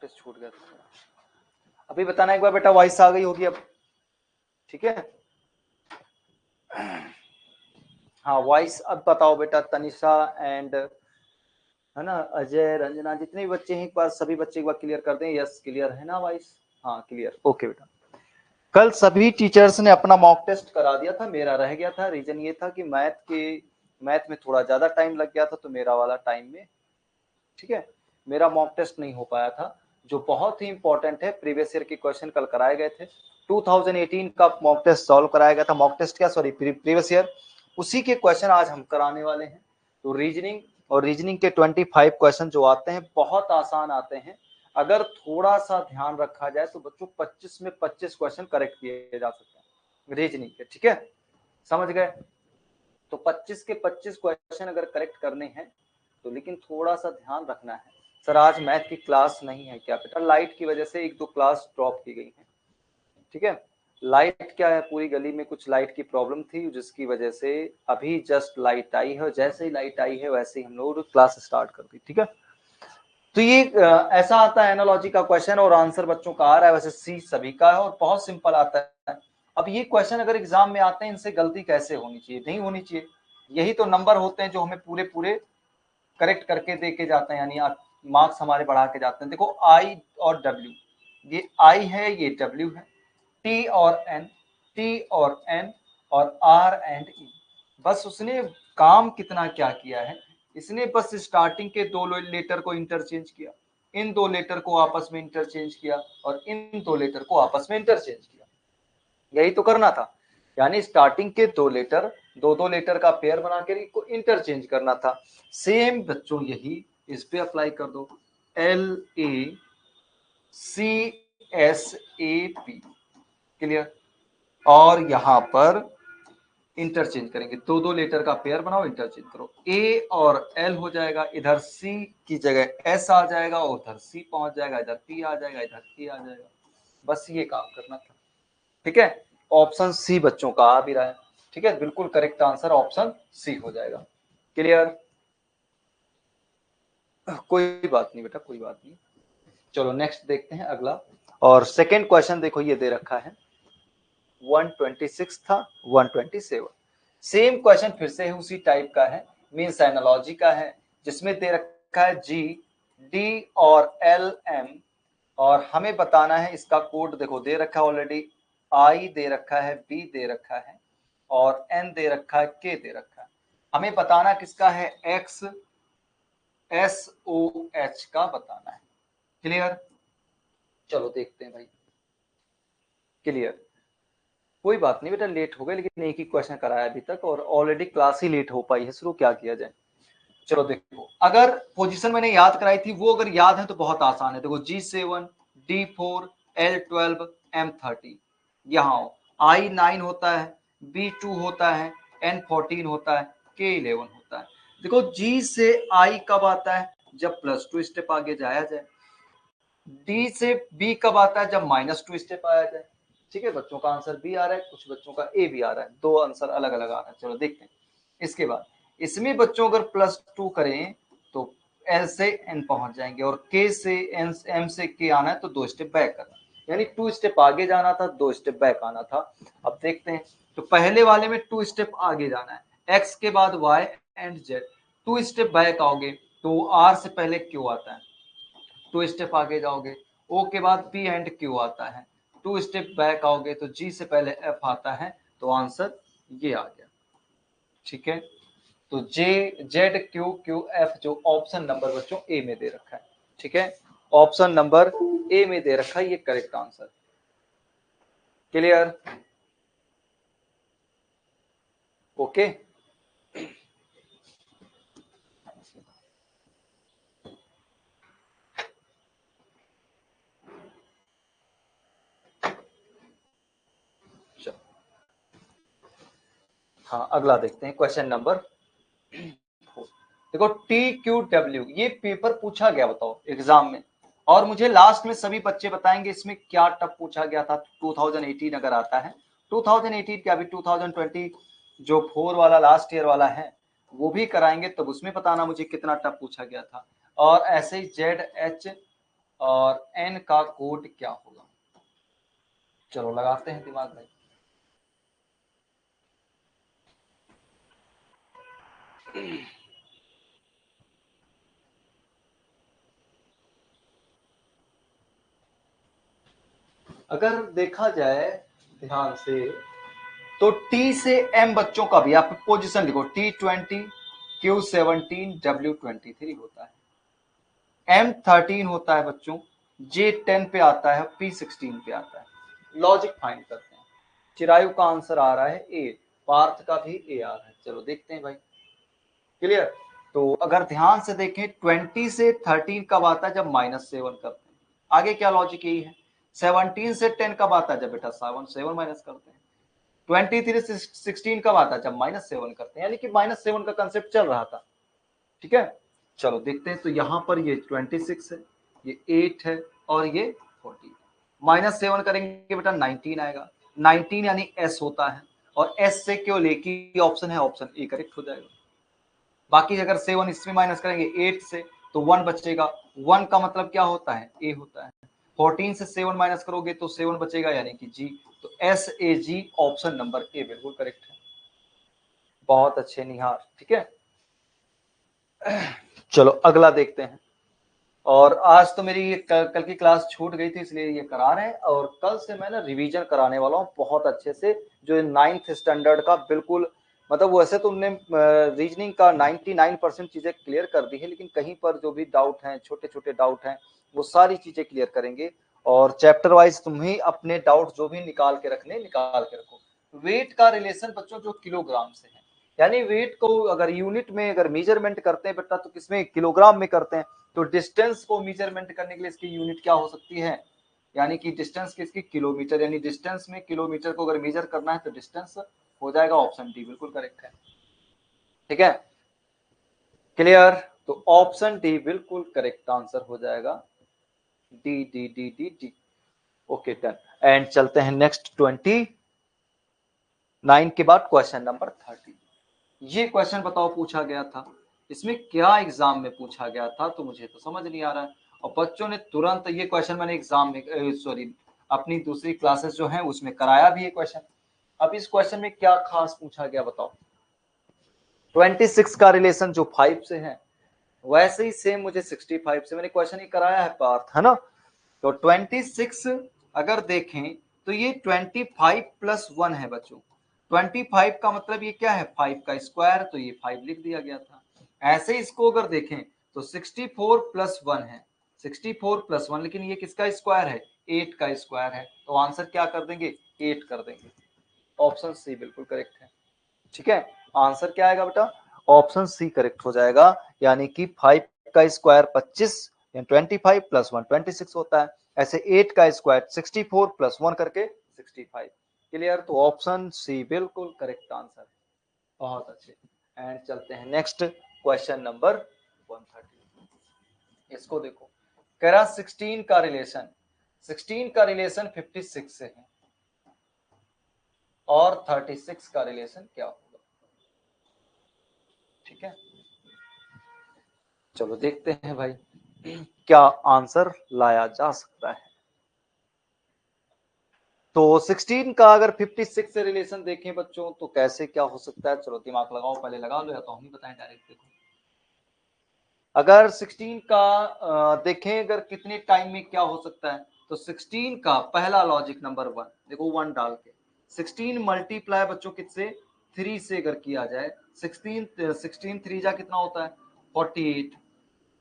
Test छूट गया था। अभी बताना एक बार बेटा, वॉइस आ गई होगी अब, ठीक है? हाँ वॉइस अब बताओ बेटा, तनिषा एंड है ना अजय, रंजना, जितने भी बच्चे हैं एक बार सभी बच्चे एक बार क्लियर कर दें। यस क्लियर है ना वॉइस? हाँ क्लियर, ओके बेटा। कल सभी टीचर्स ने अपना मॉक टेस्ट करा दिया था, मेरा रह गया था। रीजन ये था कि मैथ में थोड़ा ज्यादा टाइम लग गया था, तो मेरा वाला टाइम में, ठीक है, मेरा मॉक टेस्ट नहीं हो पाया था, जो बहुत ही इंपॉर्टेंट है। प्रीवियस ईयर के क्वेश्चन कल कराए गए थे, 2018 का मॉक टेस्ट सॉल्व कराया गया था, मॉक टेस्ट क्या सॉरी प्रीवियस ईयर, उसी के क्वेश्चन आज हम कराने वाले हैं। तो रीजनिंग और रीजनिंग के 25 क्वेश्चन जो आते हैं बहुत आसान आते हैं, अगर थोड़ा सा ध्यान रखा जाए तो बच्चों 25 में 25 क्वेश्चन करेक्ट किए जा सकते हैं रीजनिंग के, ठीक है, समझ गए? तो 25 के 25 क्वेश्चन अगर करेक्ट करने हैं तो, लेकिन थोड़ा सा ध्यान रखना है। सर आज मैथ की क्लास नहीं है क्या बेटा? लाइट की वजह से एक दो क्लास ड्रॉप की गई है, ठीक है। लाइट क्या है, पूरी गली में कुछ लाइट की प्रॉब्लम थी, जिसकी वजह से अभी जस्ट लाइट आई है, जैसे ही लाइट आई है वैसे ही हम लोग क्लास स्टार्ट कर दी, ठीक है। तो ये ऐसा आता है एनालॉजी का क्वेश्चन, और आंसर बच्चों का आ रहा है वैसे सी सभी का है, और बहुत सिंपल आता है। अब ये क्वेश्चन अगर एग्जाम में आते हैं, इनसे गलती कैसे होनी चाहिए? नहीं होनी चाहिए। यही तो नंबर होते हैं जो हमें पूरे पूरे करेक्ट करके दे के जाते हैं, यानी मार्क्स हमारे बढ़ा के जाते हैं। देखो आई और डब्ल्यू, ये आई है ये डब्ल्यू है, टी और एन और आर एंड ई, बस उसने काम कितना क्या किया है, इसने बस स्टार्टिंग के दो लेटर को इंटरचेंज किया, इन दो लेटर को आपस में इंटरचेंज किया, और इन दो लेटर को आपस में इंटरचेंज किया, यही तो करना था। यानी स्टार्टिंग के दो लेटर, दो दो लेटर का पेयर बना के इसको इंटरचेंज करना था। सेम बच्चों यही इस पे अप्लाई कर दो, LACSAP, क्लियर? और यहां पर इंटरचेंज करेंगे, दो दो लेटर का पेयर बनाओ, इंटरचेंज करो, A और L हो जाएगा, इधर C की जगह S आ जाएगा, और उधर C पहुंच जाएगा, इधर P आ जाएगा, इधर K आ जाएगा। बस ये काम करना था, ठीक है। ऑप्शन सी बच्चों का आ भी रहा है, ठीक है, बिल्कुल करेक्ट आंसर ऑप्शन सी हो जाएगा। क्लियर? कोई बात नहीं बेटा, कोई बात नहीं। चलो नेक्स्ट देखते हैं अगला, और सेकंड क्वेश्चन देखो ये दे रखा है 126 था 127, सेम क्वेश्चन फिर से है, उसी टाइप का है, मींस एनालॉजी का है, जिसमें दे रखा है G, D और L, M, और हमें बताना है इसका कोड। देखो दे रखा है ऑलरेडी, I दे रखा है, B दे रखा है, और N दे रखा है, K दे रखा है। हमें बताना किसका है, X SOH का बताना है। क्लियर? चलो देखते हैं भाई। क्लियर? कोई बात नहीं बेटा, लेट हो गए, लेकिन एक ही क्वेश्चन कराया अभी तक, और ऑलरेडी क्लास ही लेट हो पाई है शुरू, क्या किया जाए। चलो देखो, अगर पोजीशन मैंने याद कराई थी वो अगर याद है तो बहुत आसान है। देखो G7, D4, L12, M30, यहाँ I9 होता है, B2 होता है, N14 होता है, K11 होता है। देखो G से I कब आता है, जब +2 स्टेप आगे जाया जाए। D से B कब आता है, जब -2 स्टेप आया जाए। ठीक है, बच्चों का आंसर B आ रहा है, कुछ बच्चों का A भी आ रहा है, दो आंसर अलग अलग आ रहा है। चलो देखते हैं। इसके बाद इसमें बच्चों अगर +2 करें तो L से N पहुंच जाएंगे, और K से M से K आना है तो 2 स्टेप बैक करना, यानी 2 स्टेप आगे जाना था, 2 स्टेप बैक आना था। अब देखते हैं, तो पहले वाले में 2 स्टेप आगे जाना है, X के बाद Y and Z, 2 step back आओगे तो R से पहले Q आता है, 2 स्टेप आगे जाओगे, O के बाद P एंड Q आता है, 2 स्टेप बैक आओगे तो G से पहले F आता है, तो आंसर ये आ गया। ठीक है, तो ZQQF जो ऑप्शन नंबर बच्चों ए में दे रखा है, ठीक है, ऑप्शन नंबर ए में दे रखा है, ये करेक्ट आंसर। क्लियर? ओके। हाँ अगला देखते हैं, क्वेश्चन नंबर। देखो TQW ये पेपर पूछा गया, बताओ एग्जाम में, और मुझे लास्ट में सभी बच्चे बताएंगे इसमें क्या टफ पूछा गया था। 2018 अगर आता है, 2018 क्या, अभी 2020 जो 4 वाला लास्ट ईयर वाला है वो भी कराएंगे, तब उसमें बताना मुझे कितना टफ पूछा गया था। और ऐसे ही ZH और n का कोड क्या होगा? चलो लगाते हैं दिमाग भाई। अगर देखा जाए ध्यान से तो T से M बच्चों का भी आप पोजीशन लिखो, T20, Q17, W23 होता है, M13 होता है बच्चों, J10 पे आता है, P16 पे आता है। लॉजिक फाइंड करते हैं। चिरायु का आंसर आ रहा है ए, पार्थ का भी ए आ रहा है। चलो देखते हैं भाई, क्लियर। तो अगर ध्यान से देखें 20 से 13 कब आता है? जब -7 करते हैं। आगे क्या लॉजिक यही है। 17 से 10 कब आता है? जब बेटा 7 माइनस करते हैं। 23 से 16 कब आता है? जब -7 करते हैं। यानी कि -7 का कंसेप्ट चल रहा था, ठीक है। चलो देखते हैं। तो यहां पर ये 26 है, ये 8 है और ये 40। -7 करेंगे बेटा 19 आएगा। 19 यानी एस होता है, और एस से केवल एक ही ऑप्शन है, ऑप्शन ए करेक्ट हो जाएगा। बाकी अगर 7 इसमें माइनस करेंगे 8 से तो 1 बचेगा। 1 का मतलब क्या होता है? ए होता है। 14 से 7 माइनस करोगे तो 7 बचेगा, यानी कि जी। तो S A G, option number A बिल्कुल करेक्ट है। बहुत अच्छे निहार, ठीक है। चलो अगला देखते हैं। और आज तो मेरी कल की क्लास छूट गई थी, इसलिए ये करा रहे हैं। और कल से मैं ना रिवीजन कराने वाला हूँ बहुत अच्छे से, जो 9th स्टैंडर्ड का बिल्कुल। मतलब वैसे तो हमने रीजनिंग का 99% चीजें क्लियर कर दी है, लेकिन कहीं पर जो भी डाउट हैं, छोटे छोटे डाउट हैं, वो सारी चीजें क्लियर करेंगे। और चैप्टर वाइज तुम ही अपने डाउट जो भी निकाल के रखो। वेट का रिलेशन बच्चों जो किलोग्राम से है, यानी वेट को अगर यूनिट में अगर मेजरमेंट करते हैं बेटा तो किसमें? किलोग्राम में करते हैं। तो डिस्टेंस को मेजरमेंट करने के लिए इसकी यूनिट क्या हो सकती है? यानी कि डिस्टेंस किसकी? किलोमीटर। यानी डिस्टेंस में किलोमीटर को अगर मेजर करना है तो डिस्टेंस हो जाएगा, ऑप्शन डी बिल्कुल करेक्ट है, ठीक है। क्लियर। तो ऑप्शन डी बिल्कुल करेक्ट आंसर हो जाएगा। D D D D D. Okay done. And चलते हैं नेक्स्ट 29 के बाद क्वेश्चन नंबर 30। ये क्वेश्चन बताओ पूछा गया था, इसमें क्या एग्जाम में पूछा गया था तो मुझे तो समझ नहीं आ रहा है। और बच्चों ने तुरंत ये क्वेश्चन मैंने एग्जाम में सॉरी अपनी दूसरी क्लासेस जो है उसमें कराया भी ये क्वेश्चन। अब इस क्वेश्चन में क्या खास पूछा गया बताओ। 26 का रिलेशन जो 5 से है, वैसे ही सेम मुझे 65 से मैंने क्वेश्चन ही कराया है पार्थ, है ना। तो 26 अगर देखें तो ये 25 प्लस 1 है बच्चों। 25 का मतलब ये क्या है? 5 का स्क्वायर, तो ये 5 लिख दिया गया था। ऐसे ही इसको अगर देखें तो 64 प्लस 1 है, 64 प्लस 1, लेकिन ये किसका स्क्वायर है? 8 का स्क्वायर है। तो आंसर क्या कर देंगे? 8 कर देंगे। ऑप्शन सी बिल्कुल करेक्ट है, ठीक है। आंसर क्या आएगा बेटा? ऑप्शन सी करेक्ट हो जाएगा। यानी कि 5 का स्क्वायर 25, 25 प्लस 1 26 होता है। ऐसे 8 का स्क्वायर 64 प्लस 1 करके 65। क्लियर। तो ऑप्शन सी बिल्कुल करेक्ट आंसर है। बहुत अच्छे। एंड चलते हैं नेक्स्ट क्वेश्चन नंबर 130। इसको देखो, कह रहा 16 का रिलेशन 56 से है, और 36 का रिलेशन क्या होगा? ठीक है, चलो देखते हैं भाई क्या आंसर लाया जा सकता है। तो 16 का अगर 56 से रिलेशन देखें बच्चों तो कैसे क्या हो सकता है? चलो दिमाग लगाओ, पहले लगा लो या तो हम ही बताएं डायरेक्ट। देखो अगर 16 का देखें अगर कितने टाइम में क्या हो सकता है, तो 16 का पहला लॉजिक नंबर 1 देखो, 1 डाल के 16 मल्टीप्लाई बच्चों किससे? 3 से अगर किया जाए, 16 3 जा कितना होता है? 48।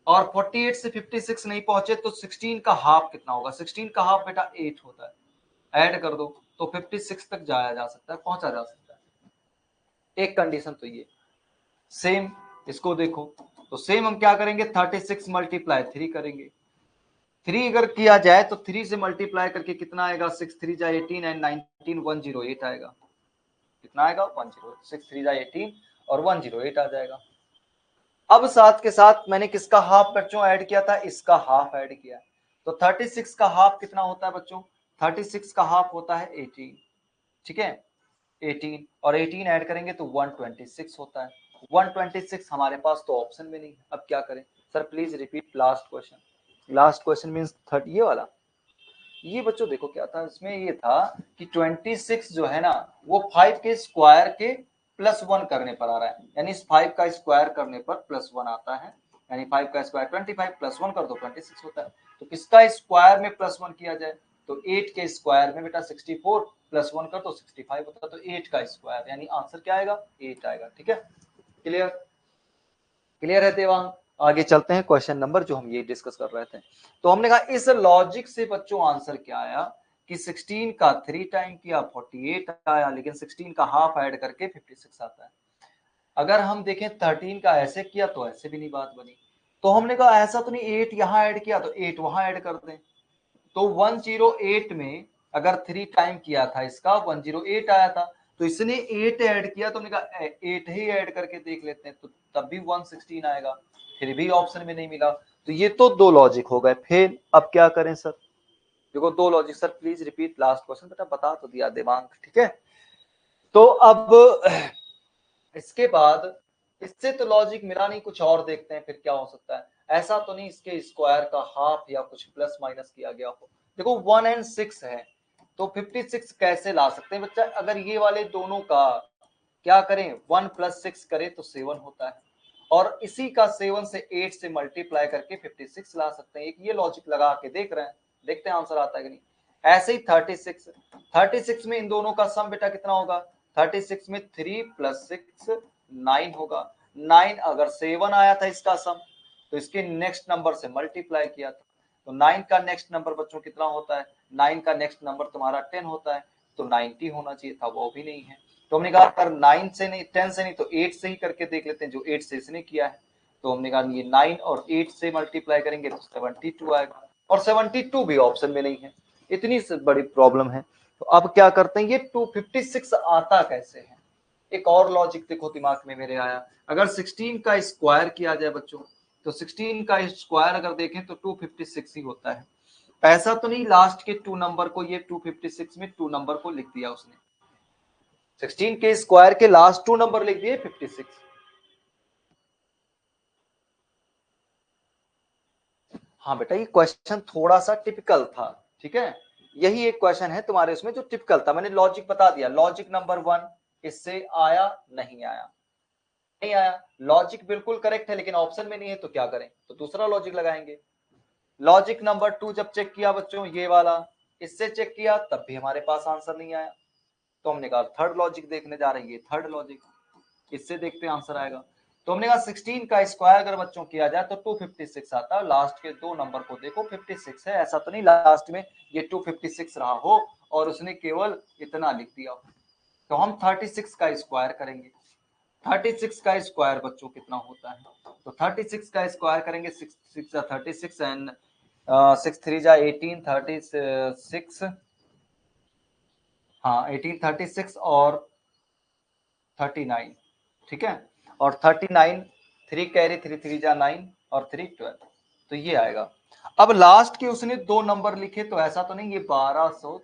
और 48 से 56 नहीं पहुंचे तो 16 का हाफ कितना होगा? 16 का हाफ बेटा 8 होता है। ऐड कर दो तो 56 तक जाया जा सकता है, पहुंचा जा सकता है। एक कंडीशन तो ये। सेम इसको देखो, तो सेम हम क्या करेंगे? 36 मल्टीप्लाई 3 करेंगे। 3 अगर किया जाए तो 3 से मल्टीप्लाई करके कितना आएगा? 6 3 जा 18 एंड 19 108 आएगा। कितना आएगा? 10। 6 3 जा 18 और 108 आ जाएगा। अब साथ के साथ मैंने किसका हाफ बच्चों ऐड किया था? इसका हाफ ऐड किया। तो 36 का हाफ कितना होता है बच्चों? 36 का हाफ होता है 18, ठीक है। 18 और 18 ऐड करेंगे तो 126 होता है। 126 हमारे पास तो ऑप्शन में नहीं है। अब क्या करें? Sir please repeat last question. Last question means 30, ये वाला। ये बच्चों देखो क्या था इसमें, ये था कि 26 जो है ना वो 5 के स्क्वायर के +1 करने पर आ रहा है, यानी इस 5 का स्क्वायर करने पर +1 आता है, यानी 5 का स्क्वायर 25 +1 कर दो 26 होता है। तो किसका स्क्वायर में +1 किया जाए, तो 8 के स्क्वायर में बेटा 64 +1 कर दो 65 होता है, तो 8 का स्क्वायर, यानी आंसर क्या आएगा 8 आएगा। ठीक है, क्लियर, क्लियर है देवांग। आगे चलते हैं क्वेश्चन नंबर जो हम ये डिस्कस कर रहे थे। तो हमने कहा इस लॉजिक से बच्चों आंसर क्या आया कि 16 का 3 टाइम किया 48 आया, लेकिन 16 का हाफ ऐड करके 56 आता है। अगर हम देखें 13 का ऐसे किया तो ऐसे भी नहीं बात बनी। तो हमने कहा ऐसा तो नहीं 8 यहां ऐड किया तो 8 वहां ऐड कर दें। तो 108 में अगर 3 टाइम किया था इसका 108 आया था, तो इसने 8 ऐड किया तो हमने कहा 8 ही ऐड करके देख लेते हैं, तो तब भी 116 आएगा, फिर भी ऑप्शन में नहीं मिला। तो ये तो दो लॉजिक हो गए, फिर अब क्या करें सर, देखो दो logic sir, please repeat last question, बेटा बता तो दिया दिमाग। ठीक है, तो अब इसके बाद इससे तो लॉजिक मिला नहीं, कुछ और देखते हैं फिर क्या हो सकता है। ऐसा तो नहीं इसके स्क्वायर का हाफ या कुछ प्लस माइनस किया गया हो। देखो 1 और 6 है, तो 56 कैसे ला सकते हैं बच्चा, अगर ये वाले दोनों का क्या करें 1 + 6 करें तो 7 होता है, और इसी का 7 से 8 से मल्टीप्लाई करके 56 ला सकते हैं। एक ये लॉजिक लगा के देख रहे हैं, देखते हैं आंसर आता है कि नहीं। ऐसे ही 36 में इन दोनों का सम बेटा कितना होगा, 36 में 3 + 6 9 होगा। 9 अगर 7 आया था इसका सम, तो इसके नेक्स्ट नंबर से मल्टीप्लाई किया था, तो 9 का नेक्स्ट नंबर बच्चों कितना होता है, 9 का नेक्स्ट नंबर तुम्हारा 10 होता है, तो 90 होना चाहिए था, वो भी नहीं है। तो हमने कहा अगर 9 से नहीं 10 से नहीं तो 8 से ही करके देख लेते हैं, जो 8 से इसने किया है। तो हमने कहा ये 9 और 8 से मल्टीप्लाई करेंगे तो 72 आएगा, और 72 भी ऑप्शन में नहीं है, इतनी बड़ी प्रॉब्लम है। तो अब क्या करते हैं, ये 256 आता कैसे है। एक और लॉजिक देखो दिमाग में मेरे आया, अगर 16 का स्क्वायर किया जाए बच्चों, तो 16 का स्क्वायर अगर देखें तो 256 ही होता है। ऐसा तो नहीं लास्ट के 2 नंबर को ये 256 में 2 नंबर को लिख दिया उसने, 16 के स्क्वायर के लास्ट 2 नंबर लिख दिए 56। हाँ बेटा, ये क्वेश्चन थोड़ा सा टिपिकल था। ठीक है, यही एक क्वेश्चन है तुम्हारे उसमें जो टिपिकल था, मैंने लॉजिक बता दिया। लॉजिक नंबर 1 इससे आया नहीं आया, नहीं आया, लॉजिक बिल्कुल करेक्ट है लेकिन ऑप्शन में नहीं है, तो क्या करें, तो दूसरा लॉजिक लगाएंगे। लॉजिक नंबर 2 जब चेक किया बच्चों ये वाला, इससे चेक किया तब भी हमारे पास आंसर नहीं आया, तो हमने कहा थर्ड लॉजिक देखने जा रहे हैं, ये थर्ड लॉजिक, इससे देखते हैं आंसर आएगा। तो हमने कहा 16 का स्क्वायर अगर बच्चों किया जाए तो 256 आता है, लास्ट के 2 नंबर को देखो 56 है, ऐसा तो नहीं लास्ट में ये 256 रहा हो और उसने केवल इतना लिख दिया हो। तो हम 36 का स्क्वायर करेंगे, 36 का स्क्वायर बच्चों कितना होता है, तो 36 का स्क्वायर करेंगे 6 6 36 एंड 6 3 जा 18 36, हाँ 18 36 और 39, ठीक है, और 39 3 कैरी 3 3 जा 9 और 3 12, तो ये आएगा। अब लास्ट के उसने 2 नंबर लिखे, तो ऐसा तो नहीं ये 1200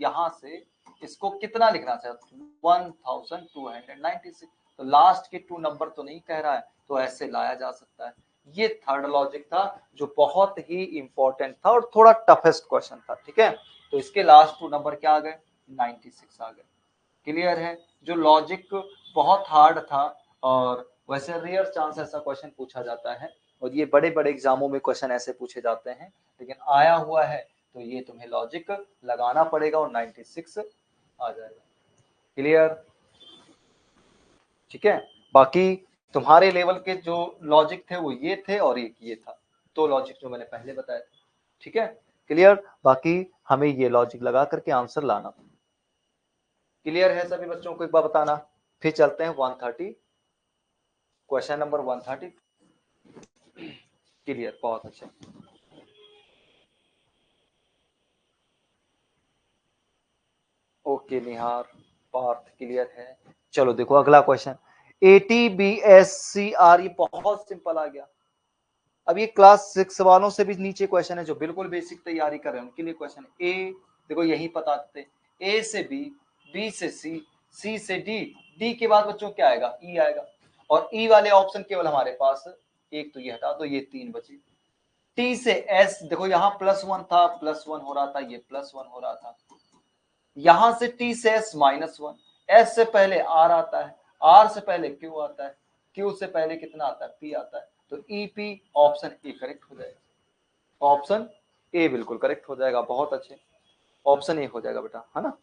यहां से इसको कितना लिखना चाहिए 1296, तो लास्ट के 2 नंबर तो नहीं कह रहा है, तो ऐसे लाया जा सकता है। ये थर्ड लॉजिक था जो बहुत ही इंपॉर्टेंट था और थोड़ा टफेस्ट क्वेश्चन था। ठीक है, तो इसके लास्ट 2 नंबर क्या आ गए 96 आ गए। क्लियर है, जो लॉजिक बहुत हार्ड था और वैसे रेयर चांस ऐसा क्वेश्चन पूछा जाता है, और ये बड़े बड़े एग्जामों में क्वेश्चन ऐसे पूछे जाते हैं, लेकिन आया हुआ है तो ये तुम्हें लॉजिक लगाना पड़ेगा और 96 आ जाएगा। क्लियर, ठीक है, बाकी तुम्हारे लेवल के जो लॉजिक थे वो ये थे और एक ये था, तो लॉजिक जो मैंने पहले बताया था। ठीक है, क्लियर, बाकी हमें ये लॉजिक लगा करके आंसर लाना। क्लियर है सभी बच्चों को, एक बार बताना। फिर चलते हैं 130, क्वेश्चन नंबर 130। क्लियर, बहुत अच्छा। ओके निहार, पार्थ क्लियर है। चलो देखो अगला क्वेश्चन, ATBSCR, ये बहुत सिंपल आ गया। अब ये क्लास 6 वालों से भी नीचे क्वेश्चन है जो बिल्कुल बेसिक तैयारी कर रहे हैं उनके लिए क्वेश्चन है। ए देखो यही पता थे, ए से बी, बी से सी, सी से डी, डी के बाद बच्चों क्या आएगा ई आएगा, और ई वाले ऑप्शन केवल हमारे पास एक, तो ये हटा दो, ये 3 बचे। टी से एस, देखो यहाँ +1 था, +1 हो रहा था, ये +1 हो रहा था। यहां से टी से एस -1, एस से पहले आर आता है, आर से पहले क्यू आता है, क्यू से पहले कितना आता है, पी आता है। तो E P, option A correct हो जाएगा, ऑप्शन ए बिल्कुल करेक्ट हो जाएगा। बहुत अच्छे, ऑप्शन ए हो जाएगा बेटा, है ना।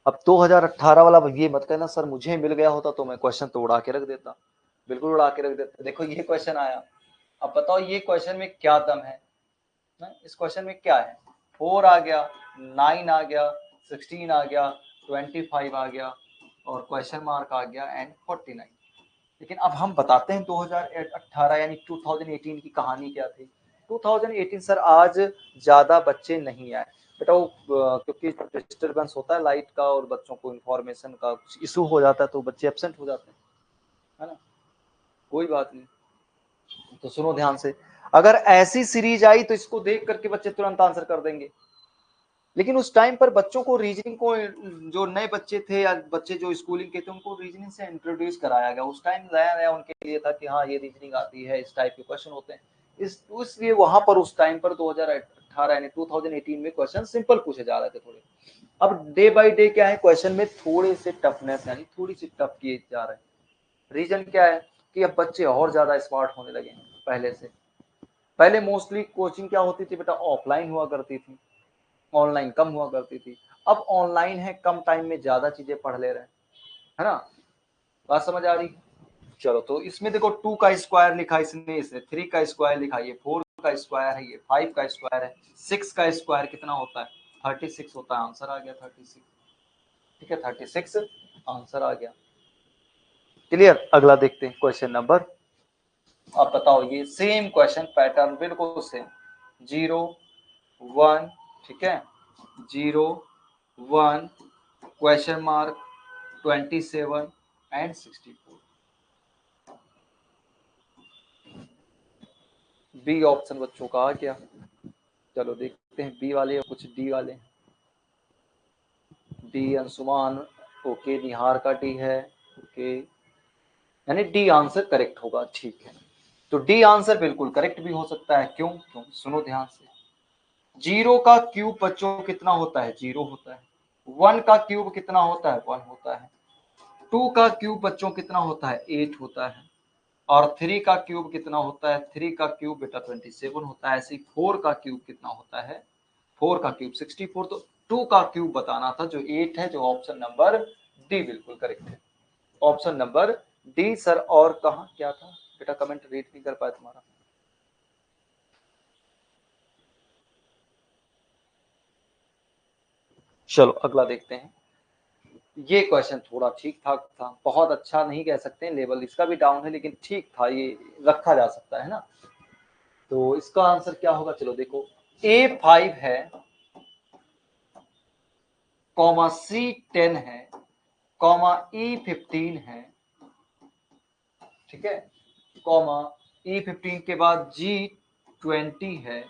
अब 2018 वाला ये मत कहना सर मुझे मिल गया होता तो मैं क्वेश्चन तो उड़ा के रख देता, बिल्कुल उड़ा के रख देता। देखो ये क्वेश्चन आया, अब बताओ ये क्वेश्चन में क्या दम है ना? इस क्वेश्चन में क्या है, 4 आ गया, 9 आ गया, 16 आ गया, 25 आ गया और क्वेश्चन मार्क आ गया एंड 49। लेकिन अब हम बताते हैं 2018 यानी 2018 की कहानी क्या थी। 2018 सर आज ज्यादा बच्चे नहीं आए बेटा, वो क्योंकि डिस्टरबेंस होता है लाइट का और बच्चों को इंफॉर्मेशन का कुछ इशू हो जाता है तो बच्चे एब्सेंट हो जाते हैं, है ना। कोई बात नहीं, तो सुनो ध्यान से, अगर ऐसी सीरीज आई तो इसको देख करके बच्चे तुरंत आंसर कर देंगे। लेकिन उस टाइम पर बच्चों को रीजनिंग को, जो नए बच्चे थे या बच्चे जो स्कूलिंग के थे उनको रीजनिंग से इंट्रोड्यूस कराया गया। उस टाइम नया नया उनके लिए था कि हाँ ये रीजनिंग आती है, इस टाइप के क्वेश्चन होते हैं। इसलिए वहां पर उस टाइम पर 2018 यानी 2018 में क्वेश्चन सिंपल पूछे जा रहे थे थोड़े। अब डे बाय डे क्या है, क्वेश्चन में थोड़े से टफनेस यानी थोड़ी सी टफ किए जा रहे हैं। रीजन क्या है कि अब बच्चे और ज्यादा स्मार्ट होने लगे हैं पहले से। पहले मोस्टली कोचिंग क्या होती थी बेटा, ऑफलाइन हुआ करती थी, ऑनलाइन कम हुआ करती थी। अब ऑनलाइन है, कम टाइम में ज्यादा चीजें पढ़ ले रहे हैं, है ना। बात समझ आ रही। चलो तो इसमें देखो 2 का स्क्वायर लिखा, इसमें इसे 3 का स्क्वायर लिखा, ये 4 का स्क्वायर है, ये 5 का स्क्वायर है, 6 का स्क्वायर कितना होता है, 36 होता है। आंसर आ गया 36, ठीक है 36 आंसर आ गया। क्लियर, अगला देखते हैं क्वेश्चन नंबर। आप बताओ, ये सेम क्वेश्चन पैटर्न बिल्कुल सेम, 0 1, ठीक है, 0 1 question mark 27 and 64। B option बच्चों का आ गया। चलो देखते हैं बी वाले और कुछ डी वाले। डी अंशुमान, ओके, निहार का डी है, ओके, यानी डी आंसर करेक्ट होगा, ठीक है। तो डी आंसर बिल्कुल करेक्ट भी हो सकता है, क्यों क्यों, सुनो ध्यान से। 0 का क्यूब बच्चों कितना होता है, 0 होता है। 1 का क्यूब कितना होता है, 1 होता है। 2 का क्यूब बच्चों कितना होता है, 8 होता है। और 3 का क्यूब कितना होता है, 3 का क्यूब बेटा 27 होता है। ऐसे ही 4 का क्यूब कितना होता है, 4 का क्यूब 64। तो 2 का क्यूब बताना था जो 8 है, जो ऑप्शन नंबर डी बिल्कुल करेक्ट है, ऑप्शन नंबर डी सर। और कहा क्या था बेटा, कमेंट रीड नहीं कर पाया तुम्हारा। चलो अगला देखते हैं। ये क्वेश्चन थोड़ा ठीक ठाक था, बहुत अच्छा नहीं कह सकते, लेवल इसका भी डाउन है, लेकिन ठीक था, ये रखा जा सकता है ना। तो इसका आंसर क्या होगा, चलो देखो, A5 है, कॉमा C10 है, कॉमा E15 है, ठीक है, कॉमा E15 के बाद G20 है,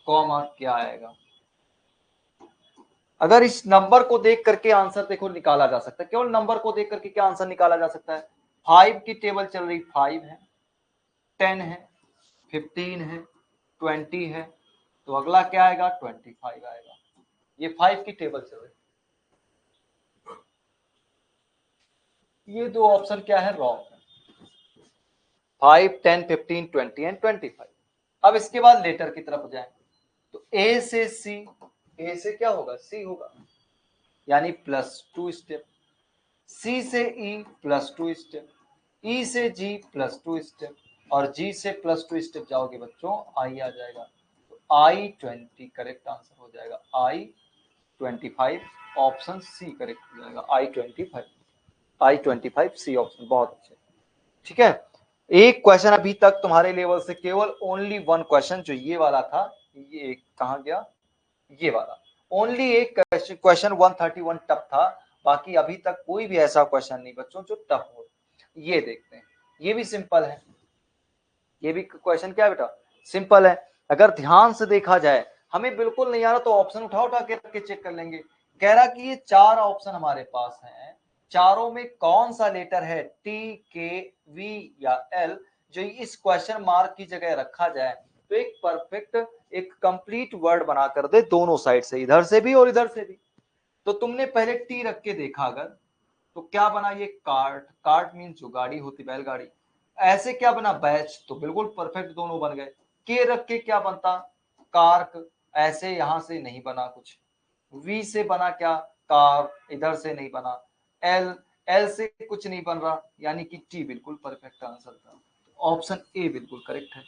कॉमा क्या आएगा। अगर इस नंबर को देख करके आंसर देखो निकाला जा सकता है, केवल नंबर को देख करके क्या आंसर निकाला जा सकता है। 5 की टेबल चल रही, 5 है, 10 है, 15 है, 20 है, तो अगला क्या आएगा, 25 आएगा। ये 5 की टेबल चल रही, ये दो ऑप्शन क्या है, रॉन्ग है। 5 10 15 20 एंड 25। अब इसके बाद लेटर की तरफ जाए, तो ए से सी, ए से क्या होगा, सी होगा, यानी +2 स्टेप। सी से ई +2 स्टेप, ई से जी +2 स्टेप, और जी से +2 स्टेप जाओगे बच्चों, आई आ जाएगा। तो I20 करेक्ट आंसर हो जाएगा, I25, ऑप्शन सी करेक्ट हो जाएगा, I25 सी ऑप्शन, बहुत अच्छे, ठीक है। एक क्वेश्चन अभी तक तुम्हारे लेवल से, केवल ओनली 1 क्वेश्चन जो ये वाला था, ये कहां गया, ये वाला, ओनली एक क्वेश्चन 131 टफ था। बाकी अभी तक कोई भी ऐसा क्वेश्चन नहीं बच्चों जो टफ हो। ये देखते हैं, ये भी सिंपल है, ये भी क्वेश्चन क्या है बेटा, सिंपल है। अगर ध्यान से देखा जाए, हमें बिल्कुल नहीं आ रहा तो ऑप्शन उठा उठा के रख के चेक कर लेंगे। कह रहा कि ये 4 ऑप्शन हमारे पास हैं, चारों में कौन सा लेटर है, टी, के, वी या एल, जो इस क्वेश्चन मार्क की जगह रखा जाए तो एक परफेक्ट, एक कंप्लीट वर्ड बना कर दे दोनों साइड से, इधर से भी और इधर से भी। तो तुमने पहले टी रख के देखा अगर, तो क्या बना ये कार्ट, कार्ट मीन जो गाड़ी होती, बैलगाड़ी। ऐसे क्या बना बैच, तो बिल्कुल परफेक्ट दोनों बन गए। के रख के क्या बनता कार्क, ऐसे यहां से नहीं बना कुछ। वी से बना क्या कार, इधर से नहीं बना। एल, एल से कुछ नहीं बन रहा, यानी कि टी बिल्कुल परफेक्ट आंसर था। ऑप्शन ए बिल्कुल करेक्ट है।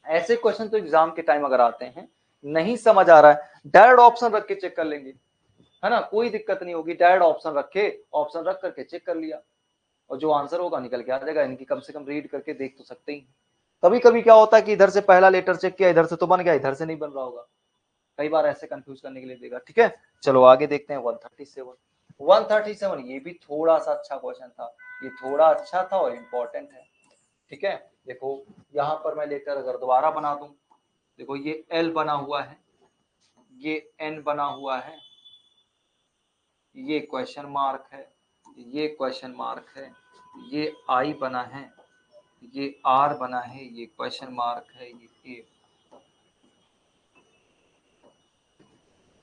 ऐसे क्वेश्चन तो एग्जाम के टाइम अगर आते हैं, नहीं समझ आ रहा है, डायरेक्ट ऑप्शन रख के चेक कर लेंगे, है ना, कोई दिक्कत नहीं होगी। डायरेक्ट ऑप्शन रखे, ऑप्शन रख करके चेक कर लिया, और जो आंसर होगा निकल के आ जाएगा। इनकी कम से कम रीड करके देख तो सकते ही। कभी कभी क्या होता है कि इधर से पहला लेटर चेक किया, इधर से तो बन गया, इधर से नहीं बन रहा होगा। कई बार ऐसे कंफ्यूज करने के लिए देगा। ठीक है, चलो आगे देखते हैं। 137, 137 ये भी थोड़ा सा अच्छा क्वेश्चन था, ये थोड़ा अच्छा था और इम्पोर्टेंट है। ठीक है, देखो यहां पर मैं लेटर अगर दोबारा बना दूं, देखो ये एल बना हुआ है, ये एन बना हुआ है, ये क्वेश्चन मार्क है, ये क्वेश्चन मार्क है, ये आई बना है, ये आर बना है, ये क्वेश्चन मार्क है, ये ए।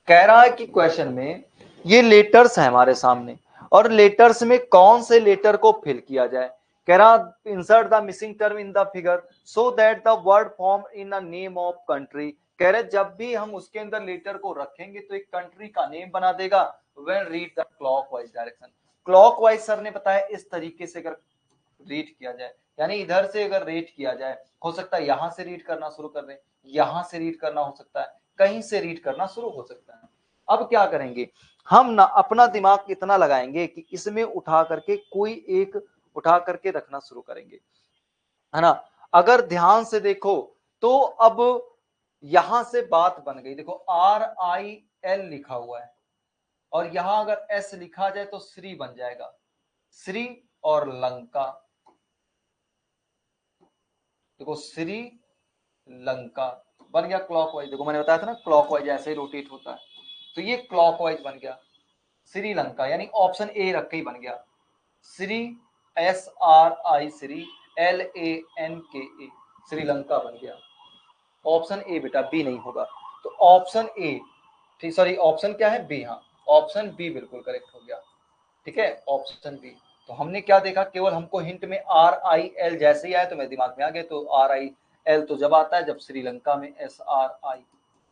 कह रहा है कि क्वेश्चन में ये लेटर्स है हमारे सामने, और लेटर्स में कौन से लेटर को फिल किया जाए। कह रहा insert the missing term in the figure so that the word form in a name of country. कह रहे जब भी हम उसके अंदर लेटर को रखेंगे तो एक कंट्री का नेम बना देगा। When read the clockwise direction, clockwise sir ने बताया इस तरीके से अगर रीड किया जाए, यानी इधर से अगर रीड किया जाए, हो सकता है यहां से रीड करना शुरू कर दें, यहां से रीड करना हो सकता है, कहीं से रीड करना शुरू हो सकता है। अब क्या करेंगे हम ना, अपना दिमाग इतना लगाएंगे कि इसमें उठा करके कोई एक उठा करके रखना शुरू करेंगे, है ना। अगर ध्यान से देखो तो अब यहां से बात बन गई, देखो RIL लिखा हुआ है, और यहां अगर S लिखा जाए तो श्री बन जाएगा, श्री और लंका। देखो श्री लंका बन गया क्लॉकवाइज। देखो मैंने बताया था ना क्लॉकवाइज ऐसे ही रोटेट होता है, तो ये क्लॉकवाइज बन गया श्रीलंका, यानी ऑप्शन ए रख के ही बन गया। श्री, SRI श्री, LANKA श्रीलंका बन गया। ऑप्शन ए बेटा, बी नहीं होगा। तो ऑप्शन ए, ठीक, सॉरी ऑप्शन क्या है बी, हाँ ऑप्शन बी बिल्कुल करेक्ट हो गया। ठीक है, ऑप्शन बी। तो हमने क्या देखा, केवल हमको हिंट में RIL जैसे ही आया तो मेरे दिमाग में आ गया, तो RIL तो जब आता है जब श्रीलंका में SRI।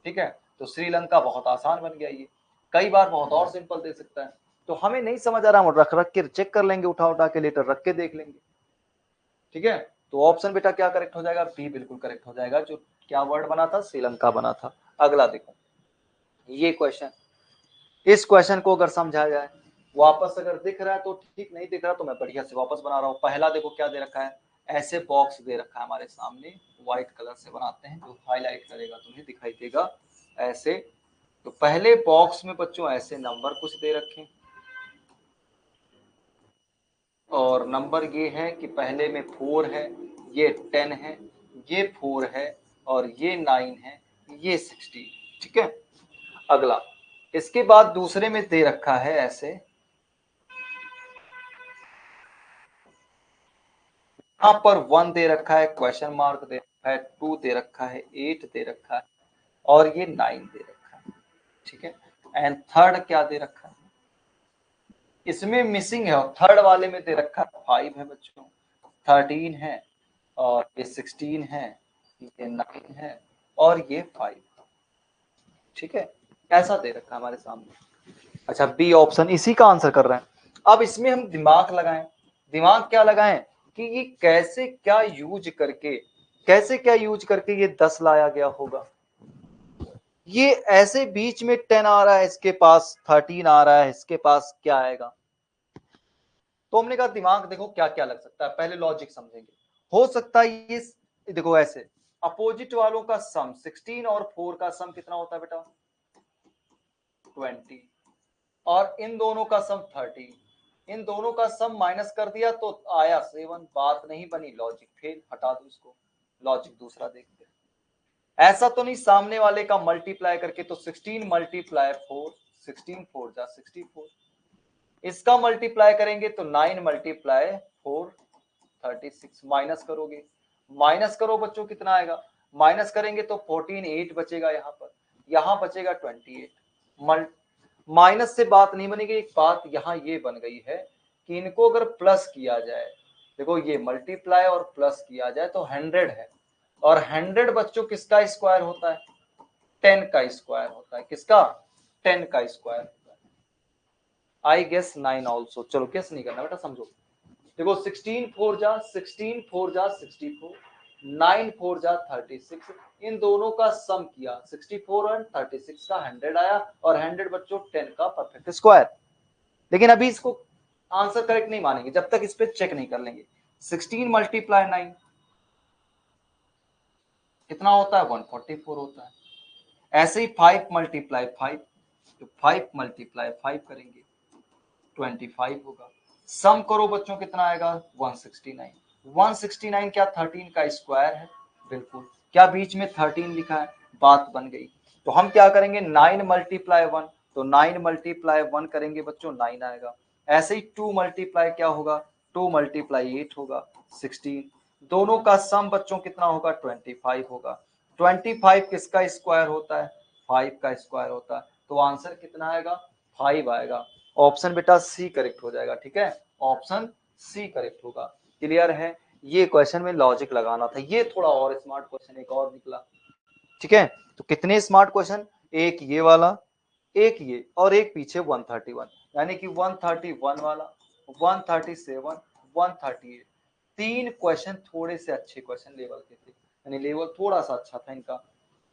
ठीक है, तो श्रीलंका बहुत आसान बन गया ये, कई बार बहुत और सिंपल दे सकता है। तो हमें नहीं समझ आ रहा, हम रख रख के चेक कर लेंगे, उठा उठा के लेटर रख के देख लेंगे। ठीक है, तो ऑप्शन बेटा क्या करेक्ट हो जाएगा, बी बिल्कुल करेक्ट हो जाएगा। जो क्या वर्ड बना था, श्रीलंका बना था। अगला देखो ये क्वेश्चन, इस क्वेश्चन को अगर समझा जाए, वापस अगर दिख रहा है तो ठीक, नहीं दिख रहा तो मैं बढ़िया से वापस बना रहा हूँ। पहला देखो क्या दे रखा है, ऐसे बॉक्स दे रखा है हमारे सामने, व्हाइट कलर से बनाते हैं, जो हाईलाइट करेगा तुम्हें दिखाई देगा ऐसे। तो पहले बॉक्स में बच्चों ऐसे नंबर कुछ दे रखे, और नंबर ये है कि पहले में 4 है, ये 10 है, ये 4 है, और ये 9 है, ये 16। ठीक है, अगला इसके बाद दूसरे में दे रखा है ऐसे, यहाँ पर 1 दे रखा है, क्वेश्चन मार्क दे रखा है, 2 दे रखा है, 8 दे रखा है, और ये 9 दे रखा है। ठीक है, एंड थर्ड क्या दे रखा है, इसमें मिसिंग है, और थर्ड वाले में दे रखा है 5 है बच्चों, 13 है, और ये 16 है, ये 9 है, और ये 5। ठीक है, ऐसा दे रखा है हमारे सामने। अच्छा, बी ऑप्शन इसी का आंसर कर रहे हैं। अब इसमें हम दिमाग लगाएं, दिमाग क्या लगाएं कि ये कैसे क्या यूज करके, कैसे क्या यूज करके ये 10 लाया गया होगा। ये ऐसे बीच में 10 आ रहा है, इसके पास 13 आ रहा है, इसके पास क्या आएगा। तो हमने कहा दिमाग देखो क्या क्या लग सकता है, पहले लॉजिक समझेंगे। हो सकता है ये, देखो ऐसे अपोजिट वालों का सम 16 और 4 का सम कितना होता है बेटा, 20, और इन दोनों का सम 30, इन दोनों का सम माइनस कर दिया तो आया 7, बात नहीं बनी, लॉजिक फेल, हटा दो इसको, लॉजिक दूसरा देखते हैं। ऐसा तो नहीं सामने वाले का मल्टीप्लाई करके, तो 16 मल्टीप्लाई 4, 16 4 जा 64, इसका मल्टीप्लाई करेंगे तो 9 मल्टीप्लाई 4 36, माइनस करोगे माइनस करो बच्चों, कितना आएगा, माइनस करेंगे तो 14 8 बचेगा, यहाँ बचेगा 28। माइनस से बात नहीं बनेगी, एक बात यहाँ ये बन गई है कि इनको अगर प्लस किया जाए, देखो ये मल्टीप्लाई और प्लस किया जाए तो 100 है, और 100 बच्चों किसका स्क्वायर होता है, 10 का स्क्वायर होता है, किसका, 10 का स्क्वायर होता है। आई गेस 9 ऑल्सो, चलो गेस नहीं करना बेटा, समझो। देखो 16 4 जा 64, 9 4 जा 36, इन दोनों का सम किया 64 और 36 का 100 आया, और 100 बच्चों 10 का परफेक्ट स्क्वायर। लेकिन अभी इसको आंसर करेक्ट नहीं मानेंगे जब तक इस पे चेक नहीं कर लेंगे। 16 मल्टीप्लाई 9 कितना होता है, 144 होता है। ऐसे ही 5 मल्टीप्लाई 5, तो 5 मल्टीप्लाई 5 करेंगे 25 होगा। सम करो बच्चों, कितना आएगा, 169। 169 क्या 13 का स्क्वायर है, बिल्कुल। क्या बीच में 13 लिखा है, बात बन गई। तो हम क्या करेंगे, 9 मल्टीप्लाई 1, तो 9 मल्टीप्लाई 1 करेंगे बच्चों 9 आएगा। ऐसे ही 2 मल्टीप्लाई क्या होगा, 2 मल्टीप्लाई 8 होगा 16। दोनों का सम बच्चों कितना होगा, 25 होगा। 25 किसका स्क्वायर होता है, 5 का स्क्वायर होता है। तो आंसर कितना आएगा, 5 आएगा। ऑप्शन बेटा सी करेक्ट हो जाएगा, ठीक है, ऑप्शन सी करेक्ट होगा। क्लियर है, ये क्वेश्चन में लॉजिक लगाना था, ये थोड़ा और स्मार्ट क्वेश्चन एक और निकला, ठीक है। तो कितने स्मार्ट क्वेश्चन, एक ये वाला, एक ये, और एक पीछे 131, यानी कि 131 वाला, 137, 138, तीन क्वेश्चन थोड़े से अच्छे क्वेश्चन लेवल के थे, यानी लेवल थोड़ा सा अच्छा था इनका।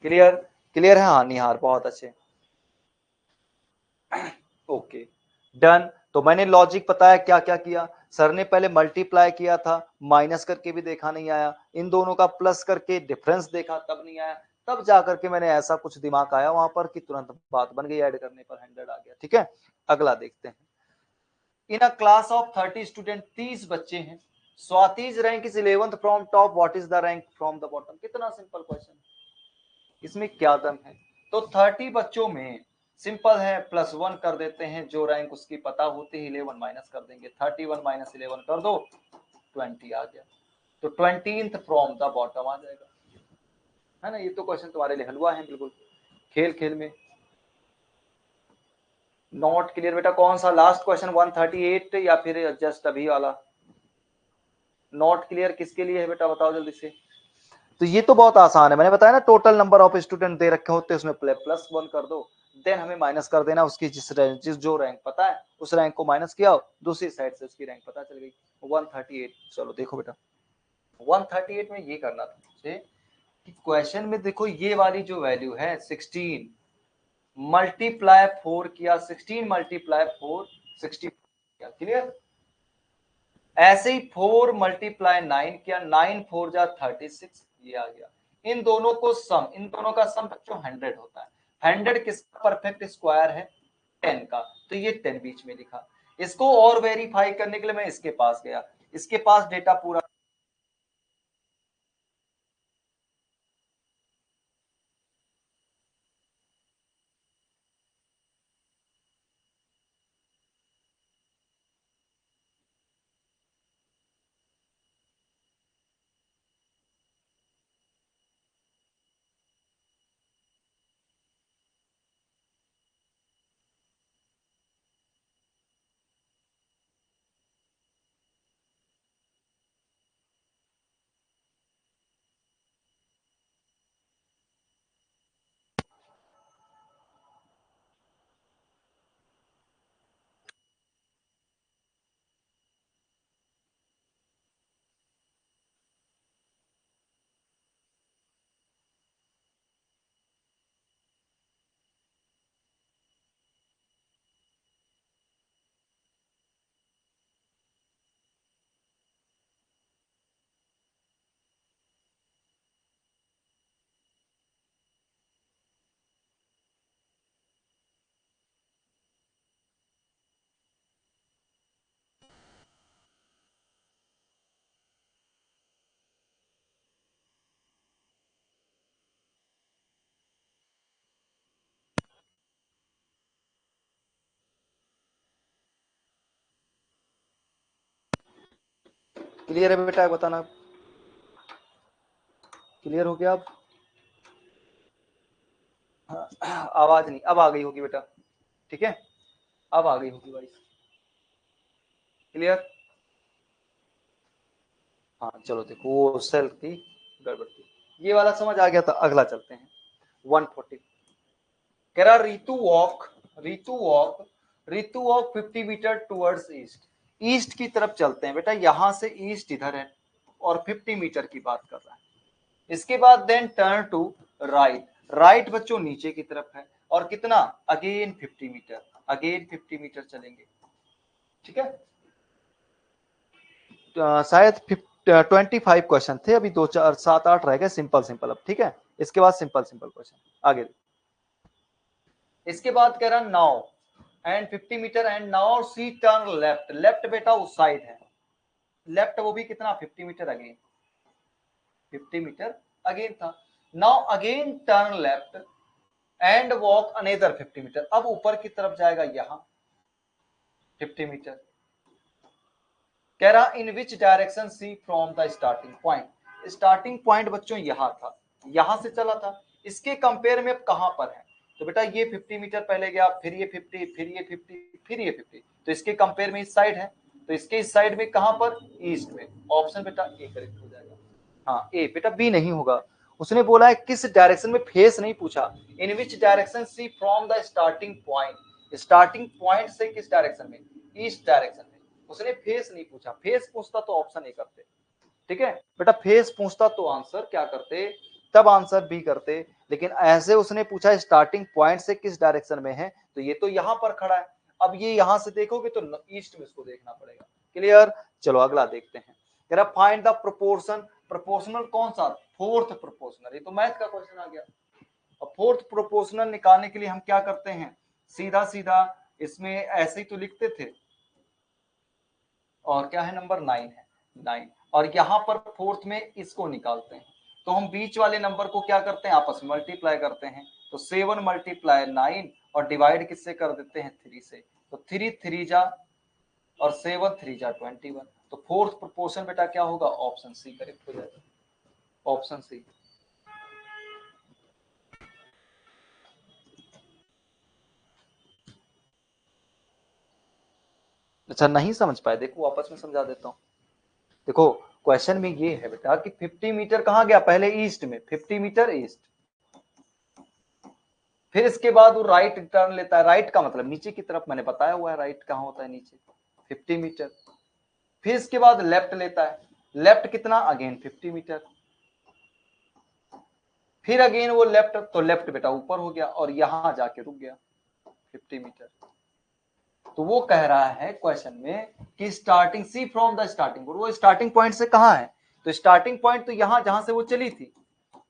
क्लियर, क्लियर है, हाँ निहार बहुत अच्छे। Okay done. तो मैंने लॉजिक बताया क्या क्या किया, सर ने पहले मल्टीप्लाई किया था, माइनस करके भी देखा नहीं आया, इन दोनों का प्लस करके डिफरेंस देखा तब नहीं आया, तब जाकर के मैंने ऐसा कुछ दिमाग आया वहां पर कि तुरंत बात बन गई, ऐड करने पर 100 आ गया, ठीक है। अगला देखते हैं। In a class of 30 student, 30 बच्चे हैं, Swati's rank is 11th from top, what is the rank from the bottom. कितना सिंपल क्वेश्चन, इसमें क्या दम है। तो 30 बच्चों में सिंपल है, +1 कर देते हैं, जो रैंक उसकी पता होती है 11 माइनस कर देंगे, 31 माइनस 11 कर दो, 20 आ गया। तो 20th फ्रॉम द बॉटम आ जाएगा, है ना। ये तो क्वेश्चन तुम्हारे लिए हलवा है बिल्कुल, खेल खेल में। नॉट क्लियर बेटा, कौन सा लास्ट क्वेश्चन 138 या फिर जस्ट अभी वाला, नॉट क्लियर किसके लिए है बेटा, बताओ जल्दी से। तो ये तो बहुत आसान है, मैंने बताया ना, total number of student they रखे होते हैं, उसमें +1 कर दो, देन हमें माइनस कर देना उसकी जिस जो रैंक पता है उस रैंक को माइनस किया, दूसरी साइड से उसकी रैंक पता चल गई। 138, चलो देखो बेटा 138 में ये करना था मुझे कि क्वेश्चन में देखो ये वाली जो वैल्यू है 16 मल्टीप्लाई 4 किया, 16 मल्टीप्लाई 4 60 किया, क्लियर। ऐसे ही 4 मल्टीप्लाई 9 किया, 9 4 जा 36, ये आ गया। इन दोनों को सम, इन दोनों का सम बच्चों 100 होता है। 100 किसका परफेक्ट स्क्वायर है, 10 का, तो ये 10 बीच में लिखा। इसको और वेरीफाई करने के लिए मैं इसके पास गया, इसके पास डेटा पूरा, क्लियर है बेटा, बताना। क्लियर हो गया? अब आवाज नहीं, अब आ गई होगी बेटा, ठीक है, अब आ गई होगी वॉइस, क्लियर? हाँ चलो देखो, वो सेल की गड़बड़ थी, ये वाला समझ आ गया था। अगला चलते हैं 140। कह रहा Ritu walk 50 metre towards east. East की तरफ चलते हैं बेटा, यहां से ईस्ट इधर है और 50 मीटर की बात कर रहा है। इसके बाद then turn to right, right बच्चों नीचे की तरफ है, और कितना, अगेन 50 मीटर, अगेन 50 मीटर चलेंगे, ठीक है। शायद 25 क्वेश्चन थे, अभी 2 4 7 8 रह गए सिंपल सिंपल अब, ठीक है। इसके बाद सिंपल सिंपल क्वेश्चन आगे। इसके बाद कह रहा now and 50 metre and now see turn left, left बेटा उस साइड है, लेफ्ट वो भी कितना 50 मीटर अगेन, 50 मीटर अगेन था। Now again turn left and walk another 50 metre, अब ऊपर की तरफ जाएगा यहां 50 मीटर। कह रहा in which direction she from the starting point, starting point बच्चों यहां था, यहां से चला था, इसके कंपेयर में अब कहां पर है, तो बेटा ये 50 मीटर पहले गया, फिर ये 50, फिर ये 50, फिर ये 50, तो इसके कंपेयर में इस साइड है, तो इसके इस साइड में कहां पर, ईस्ट में। ऑप्शन बेटा ए करेक्ट हो जाएगा। हाँ ए बेटा, बी नहीं होगा। उसने बोला है किस डायरेक्शन में, फेस नहीं पूछा। In which direction she from the starting point, starting point से किस डायरेक्शन में, ईस्ट डायरेक्शन में। उसने फेस नहीं पूछा, फेस पूछता तो ऑप्शन ए करते, ठीक है बेटा, फेस पूछता तो आंसर क्या करते, तब आंसर बी करते। लेकिन ऐसे उसने पूछा स्टार्टिंग पॉइंट से किस डायरेक्शन में है, तो ये तो यहां पर खड़ा है, अब ये यहां से देखोगे तो ईस्ट में इसको देखना पड़ेगा, क्लियर। चलो अगला देखते हैं। कह रहा फाइंड द प्रोपोर्शन, प्रोपोर्शनल कौन सा, फोर्थ प्रोपोर्शनल, ये तो मैथ का क्वेश्चन आ गया। अब फोर्थ प्रोपोर्शनल निकालने के लिए हम क्या करते हैं, सीधा सीधा इसमें ऐसे ही तो लिखते थे, और क्या है नंबर 9 है, 9, और यहां पर फोर्थ में इसको निकालते हैं, तो हम बीच वाले नंबर को क्या करते हैं, आपस में मल्टीप्लाई करते हैं, तो 7 मल्टीप्लाई 9 और डिवाइड किससे कर देते हैं, 3 से, तो 3 3 जा और 7 3 जा 21, तो फोर्थ प्रोपोर्शन बेटा क्या होगा, ऑप्शन सी करेक्ट हो जाएगा, ऑप्शन सी। अच्छा नहीं समझ पाए, देखो वापस में समझा देता हूँ। देखो क्वेश्चन में ये है बेटा कि 50 मीटर कहां गया, पहले ईस्ट में 50 मीटर ईस्ट, फिर इसके बाद वो राइट टर्न लेता है, राइट का मतलब नीचे की तरफ, मैंने बताया हुआ है राइट कहां होता है, नीचे 50 मीटर, फिर इसके बाद लेफ्ट लेता है, लेफ्ट कितना, अगेन 50 मीटर, फिर अगेन वो लेफ्ट, तो लेफ्ट बेटा ऊपर हो गया और यहां जाके रुक गया 50 मीटर। तो वो कह रहा है क्वेश्चन में कि starting see from the starting, वो स्टार्टिंग पॉइंट से कहां है, तो स्टार्टिंग पॉइंट तो यहां जहां से वो चली थी,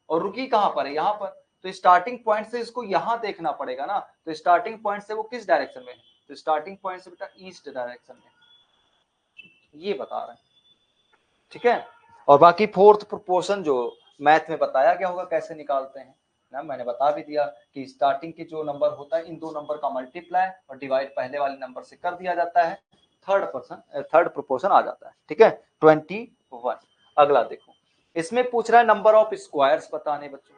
और रुकी कहां पर है, यहां पर, तो स्टार्टिंग पॉइंट से इसको यहां देखना पड़ेगा ना, तो स्टार्टिंग पॉइंट से वो किस डायरेक्शन में है, तो स्टार्टिंग पॉइंट से बेटा ईस्ट डायरेक्शन में, ये बता रहे हैं, ठीक है। और बाकी फोर्थ प्रोपोर्शन जो मैथ में बताया गया होगा कैसे निकालते हैं ना, मैंने बता भी दिया कि स्टार्टिंग के जो नंबर होता है, इन दो नंबर का मल्टीप्लाई और डिवाइड पहले वाले नंबर से कर दिया जाता है, थर्ड प्रोपोर्शन आ जाता है, ठीक है 21। अगला देखो, इसमें पूछ रहा है नंबर ऑफ स्क्वायर्स बताने, बच्चों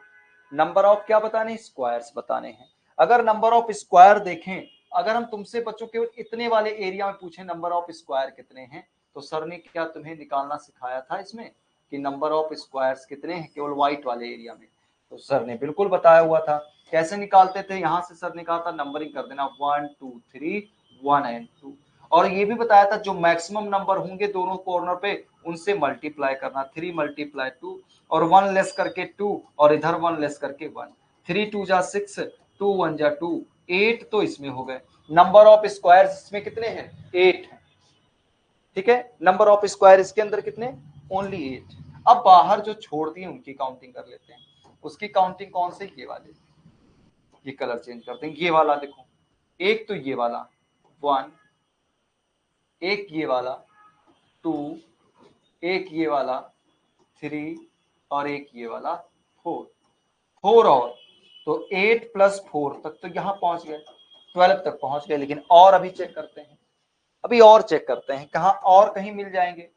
नंबर ऑफ क्या बताने, स्क्वायर्स बताने हैं। अगर नंबर ऑफ स्क्वायर देखें, अगर हम तुमसे बच्चों केवल इतने वाले एरिया में पूछे नंबर ऑफ स्क्वायर कितने हैं, तो सर ने क्या तुम्हें निकालना सिखाया था इसमें कि नंबर ऑफ स्क्वायर्स कितने हैं केवल व्हाइट वाले एरिया में, तो सर ने बिल्कुल बताया हुआ था। कैसे निकालते थे, यहां से सर ने कहा था नंबरिंग कर देना 1 2 3 1 एंड 2, और ये भी बताया था जो मैक्सिमम नंबर होंगे दोनों कॉर्नर पे उनसे मल्टीप्लाई करना, 3 मल्टीप्लाई 2 और 1 लेस करके 2 और इधर 1 लेस करके 1, 3 2 जा 6 2 1 जा 2 8, तो इसमें हो गए। नंबर ऑफ स्क्वायर इसमें कितने हैं, 8 है, ठीक है। नंबर ऑफ स्क्वायर इसके अंदर कितने, ओनली 8। अब बाहर जो छोड़ दिए उनकी काउंटिंग कर लेते हैं, उसकी काउंटिंग कौन से, ये वाले, ये कलर चेंज करते हैं, ये वाला देखो, एक तो ये वाला 1, एक ये वाला 2, एक ये वाला 3 और एक ये वाला 4, 4 और, तो 8 + 4 तक तो यहां पहुंच गए, 12 तक पहुंच गए, लेकिन और अभी चेक करते हैं, अभी और चेक करते हैं कहां और कहीं मिल जाएंगे,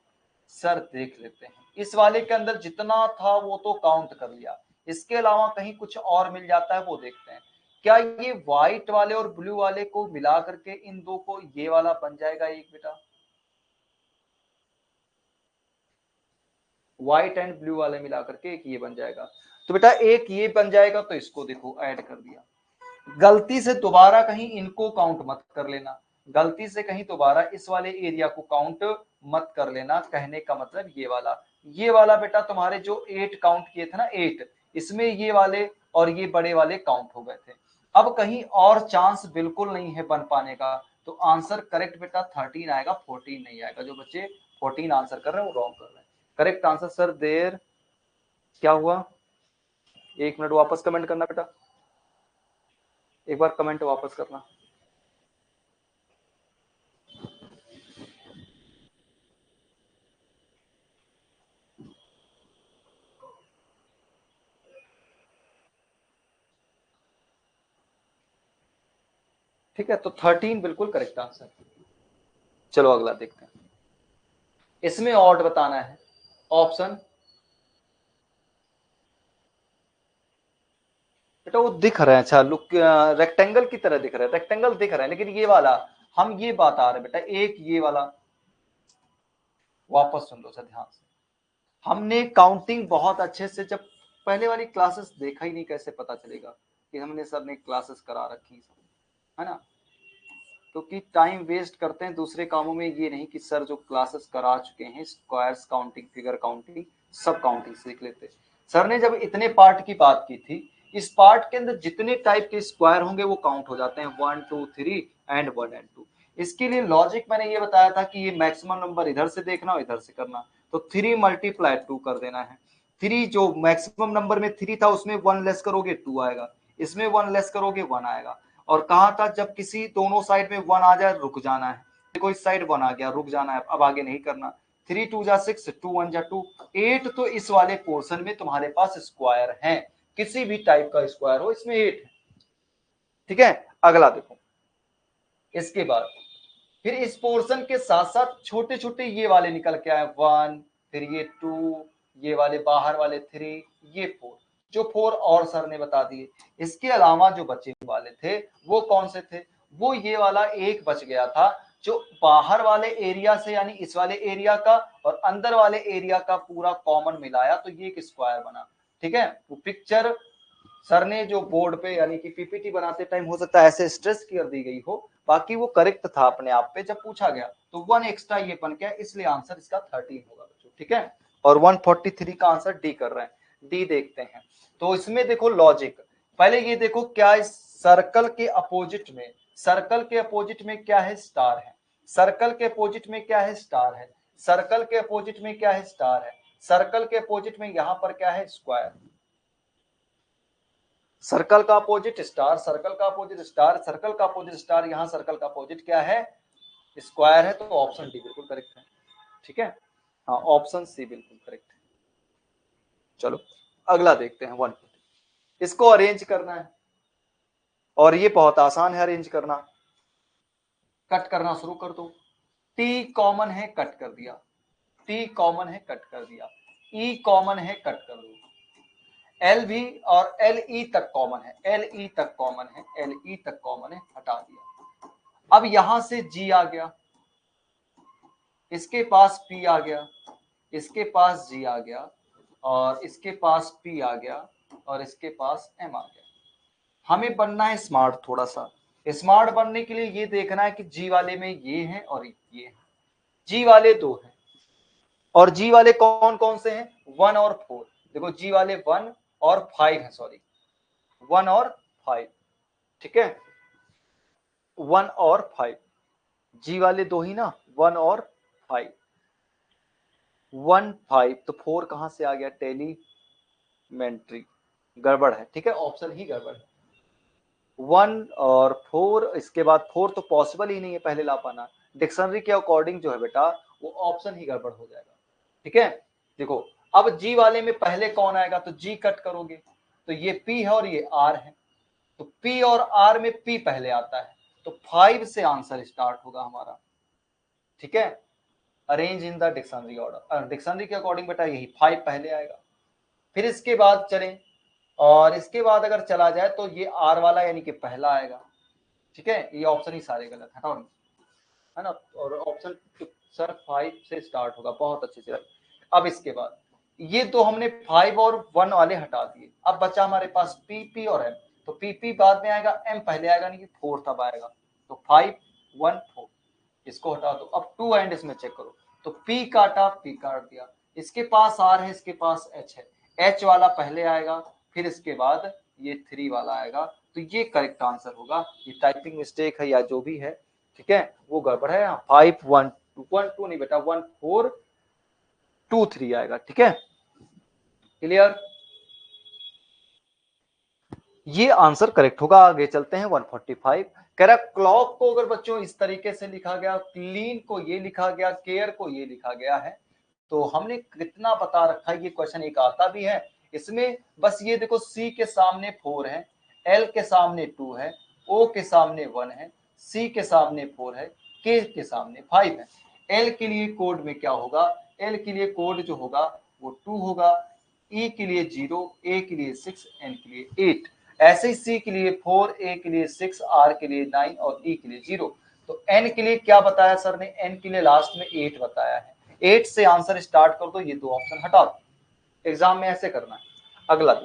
सर देख लेते हैं, इस वाले के अंदर जितना था वो तो काउंट कर लिया, इसके अलावा कहीं कुछ और मिल जाता है वो देखते हैं। क्या ये व्हाइट वाले और ब्लू वाले को मिला करके इन दो को ये वाला बन जाएगा एक बेटा, व्हाइट एंड ब्लू वाले मिला करके एक ये बन जाएगा। तो बेटा एक ये बन जाएगा, तो इसको देखो ऐड कर दिया। गलती से दोबारा कहीं इनको काउंट मत कर लेना, गलती से कहीं दोबारा इस वाले एरिया को काउंट मत कर लेना। कहने का मतलब ये वाला बेटा तुम्हारे जो 8 काउंट किए थे ना 8, इसमें ये वाले और ये बड़े वाले काउंट हो गए थे। अब कहीं और चांस बिल्कुल नहीं है बन पाने का, तो आंसर करेक्ट बेटा 13 आएगा, 14 नहीं आएगा। जो बच्चे 14 आंसर कर रहे हैं वो रॉन्ग कर रहे हैं। करेक्ट आंसर सर देर क्या हुआ, 1 मिनट वापस कमेंट करना बेटा, एक बार कमेंट वापस करना। ठीक है, तो 13 बिल्कुल करेक्ट आंसर। चलो अगला देखते हैं, इसमें ऑड बताना है। ऑप्शन बेटा वो दिख रहे हैं, अच्छा लुक रेक्टेंगल की तरह दिख रहे हैं, रेक्टेंगल दिख रहे हैं, लेकिन ये वाला हम ये बता रहे हैं बेटा, एक ये वाला, वापस सुन लो सर ध्यान से। हमने काउंटिंग बहुत अच्छे से, जब पहले वाली क्लासेस देखा ही नहीं, कैसे पता चलेगा कि हमने सर ने क्लासेस करा रखी है ना। क्योंकि टाइम वेस्ट करते हैं दूसरे कामों में, ये नहीं कि सर जो क्लासेस करा चुके हैं स्क्वायर्स काउंटिंग, फिगर काउंटिंग, सब काउंटिंग सीख लेते। सर ने जब इतने पार्ट की बात की थी, इस पार्ट के अंदर जितने टाइप के स्क्वायर होंगे वो काउंट हो जाते हैं, 1 2 3 एंड 1 एंड 2। इसके लिए लॉजिक मैंने ये बताया था कि ये मैक्सिमम नंबर इधर से देखना और इधर से करना, तो 3 मल्टीप्लाई 2 कर देना है। 3 जो मैक्सिमम नंबर में 3 था उसमें 1 लेस करोगे 2 आएगा, इसमें 1 लेस करोगे 1 आएगा। और कहा था जब किसी दोनों साइड में 1 आ जाए रुक जाना है, देखो इस साइड 1 आ गया रुक जाना है, अब आगे नहीं करना। 3 2 जा 6, 2 1 जा 2, 8 तो इस वाले पोर्शन में तुम्हारे पास स्क्वायर है, किसी भी टाइप का स्क्वायर हो इसमें 8 है। ठीक है, अगला देखो, इसके बाद फिर इस पोर्शन के साथ साथ छोटे छोटे ये वाले निकल के आए, 1, फिर ये 2, ये वाले बाहर वाले 3, ये 4, जो 4 और सर ने बता दिए। इसके अलावा जो बचे वाले थे वो कौन से थे, वो ये वाला एक बच गया था, जो बाहर वाले एरिया से यानी इस वाले एरिया का और अंदर वाले एरिया का पूरा कॉमन मिलाया तो ये एक स्क्वायर बना। ठीक है, वो पिक्चर सर ने जो बोर्ड पे यानी कि पीपीटी बनाते टाइम हो सकता है ऐसे स्ट्रेस कर दी गई हो, बाकी वो करेक्ट था अपने आप पे, जब पूछा गया तो 1 एक्स्ट्रा ये बन गया, इसलिए आंसर इसका 13 होगा बच्चों। ठीक है, और 143 का आंसर डी कर रहे हैं। डी देखते हैं, तो इसमें देखो लॉजिक, पहले ये देखो क्या इस सर्कल के अपोजिट में, सर्कल के अपोजिट में क्या है, स्टार है। सर्कल के अपोजिट में क्या है, स्टार है। सर्कल के अपोजिट में क्या है, स्टार है। सर्कल के अपोजिट में यहां पर क्या है, स्क्वायर। सर्कल का अपोजिट स्टार, सर्कल का अपोजिट स्टार, सर्कल का अपोजिट स्टार, यहां सर्कल का अपोजिट क्या है, स्क्वायर है, तो ऑप्शन डी बिल्कुल करेक्ट है। ठीक है, हाँ ऑप्शन सी बिल्कुल करेक्ट है। चलो अगला देखते हैं 1, इसको अरेंज करना है और ये बहुत आसान है अरेंज करना। कट करना शुरू कर दो, टी कॉमन है कट कर दिया, टी कॉमन है कट कर दिया, ई कॉमन है कट कर दो, एल भी और एल ई तक कॉमन है, एल ई तक कॉमन है, एल ई तक कॉमन है, हटा दिया। अब यहां से जी आ गया, इसके पास पी आ गया, इसके पास जी आ गया, और इसके पास पी आ गया, और इसके पास एम आ गया। हमें बनना है स्मार्ट, थोड़ा सा स्मार्ट बनने के लिए ये देखना है कि जी वाले में ये है और ये है, जी वाले दो हैं, और जी वाले कौन कौन से हैं, 1 और 4। देखो जी वाले 1 और 5 है, सॉरी 1 और 5। ठीक है, 1 और 5, जी वाले दो ही ना, 1 और 5, 1 5, तो 4 कहां से आ गया, टेलीमेंट्री, गड़बड़ है। ठीक है, ऑप्शन ही गड़बड़ है, 1 और 4, इसके बाद 4 तो पॉसिबल ही नहीं है पहले ला पाना, डिक्शनरी के अकॉर्डिंग जो है बेटा वो ऑप्शन ही गड़बड़ हो जाएगा। ठीक है, देखो अब जी वाले में पहले कौन आएगा, तो जी कट करोगे तो ये पी है और ये आर है, तो पी और आर में पी पहले आता है, तो 5 से आंसर स्टार्ट होगा हमारा। ठीक है, arrange in the dictionary order, dictionary के अकॉर्डिंग बेटा यही 5 पहले आएगा। फिर इसके बाद चलें, और इसके बाद अगर चला जाए तो ये आर वाला यानी कि पहला आएगा। ठीक है, ये ऑप्शन ही सारे गलत है ना, है ना। और ऑप्शन सर 5 से स्टार्ट होगा, बहुत अच्छे से। अब इसके बाद ये तो हमने 5 और 1 वाले हटा दिए, अब बचा हमारे पास पीपी और एम। तो पीपी बाद में आएगा, एम पहले आएगा, नहीं कि 4 तब आएगा। तो 5 1 4 इसको हटा दो। अब 2 एंड इसमें चेक करो, तो पी काटा, पी काट दिया। इसके पास आर है, इसके पास एच है, एच वाला पहले आएगा, फिर इसके बाद ये 3 वाला आएगा। तो ये करेक्ट आंसर होगा। ये टाइपिंग मिस्टेक है या जो भी है, ठीक है, वो गड़बड़ है। 5 1 1 2 नहीं बेटा, 1 4 2 3 आएगा। ठीक है, क्लियर, ये आंसर करेक्ट होगा। आगे चलते हैं 145। कह रहा क्लॉक को अगर बच्चों इस तरीके से लिखा गया, क्लीन को ये लिखा गया, केयर को ये लिखा गया है, तो हमने कितना बता रखा है, ये क्वेश्चन एक आता भी है इसमें। बस ये देखो, सी के सामने 4 है, एल के सामने 2 है, ओ के सामने 1 है, सी के सामने 4 है, के सामने 5 है। एल के लिए कोड में क्या होगा, एल के लिए कोड जो होगा वो 2 होगा, ई के लिए 0, ए के लिए 6, एन के लिए 8। ऐसे ही सी के लिए 4, ए के लिए 6, आर के लिए 9 और ई के लिए 0। तो एन के लिए क्या बताया सर ने, एन के लिए लास्ट में 8 बताया है। 8 से आंसर स्टार्ट कर दो, ये 2 ऑप्शन हटा दो। एग्जाम में ऐसे करना है। अगला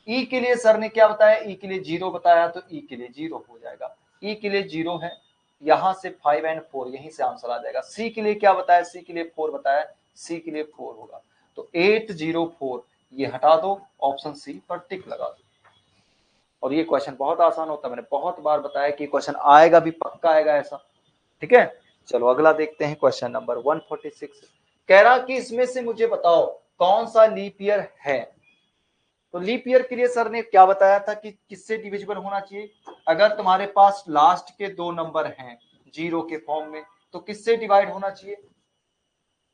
ई के लिए सर ने क्या बताया, ई के लिए 0 बताया, तो ई के लिए 0 हो जाएगा। ई के लिए 0 है, यहां से 5 एंड 4 यहीं से आंसर आ जाएगा। सी के लिए क्या बताया, सी के लिए 4 बताया, सी के लिए 4 होगा। तो 8 0 4 ये हटा दो, ऑप्शन सी पर टिक लगा दो। और ये क्वेश्चन बहुत आसान होता है, मैंने बहुत बार बताया कि क्वेश्चन आएगा भी, पक्का आएगा ऐसा। ठीक है, चलो अगला देखते हैं, क्वेश्चन नंबर 146। कह रहा कि इसमें से मुझे बताओ कौन सा लीप ईयर है। तो लीप ईयर के लिए सर ने क्या बताया था कि किससे डिविजिबल होना चाहिए। अगर तुम्हारे पास लास्ट के 2 नंबर हैं 0 के फॉर्म में, तो किससे डिवाइड होना चाहिए।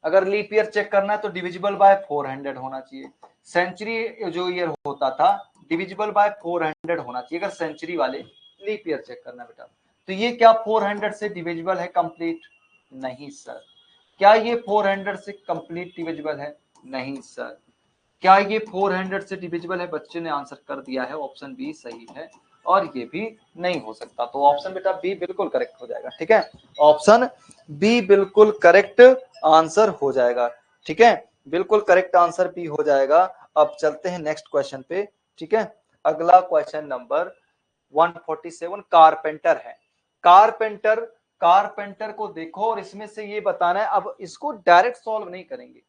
अगर लीप ईयर चेक करना है तो डिविजिबल बाय 400 होना चाहिए। सेंचुरी जो ईयर होता था डिविजिबल बाय 400 होना चाहिए, अगर सेंचुरी वाले लीप ईयर चेक करना बेटा। तो ये क्या 400 से डिविजिबल है कंप्लीट, नहीं सर। क्या ये 400 से कंप्लीट डिविजिबल है, नहीं सर। क्या ये 400 से डिविजिबल है, बच्चे ने आंसर कर दिया है, ऑप्शन बी सही है। और ये भी नहीं हो सकता, तो ऑप्शन बेटा बी बिल्कुल करेक्ट हो जाएगा। ठीक है, ऑप्शन बी बिल्कुल करेक्ट आंसर हो जाएगा। ठीक है, बिल्कुल करेक्ट आंसर बी हो जाएगा। अब चलते हैं नेक्स्ट क्वेश्चन पे। ठीक है, अगला क्वेश्चन नंबर 147 कारपेंटर है। कारपेंटर, कारपेंटर को देखो और इसमें से ये बताना है। अब इसको डायरेक्ट सॉल्व नहीं करेंगे,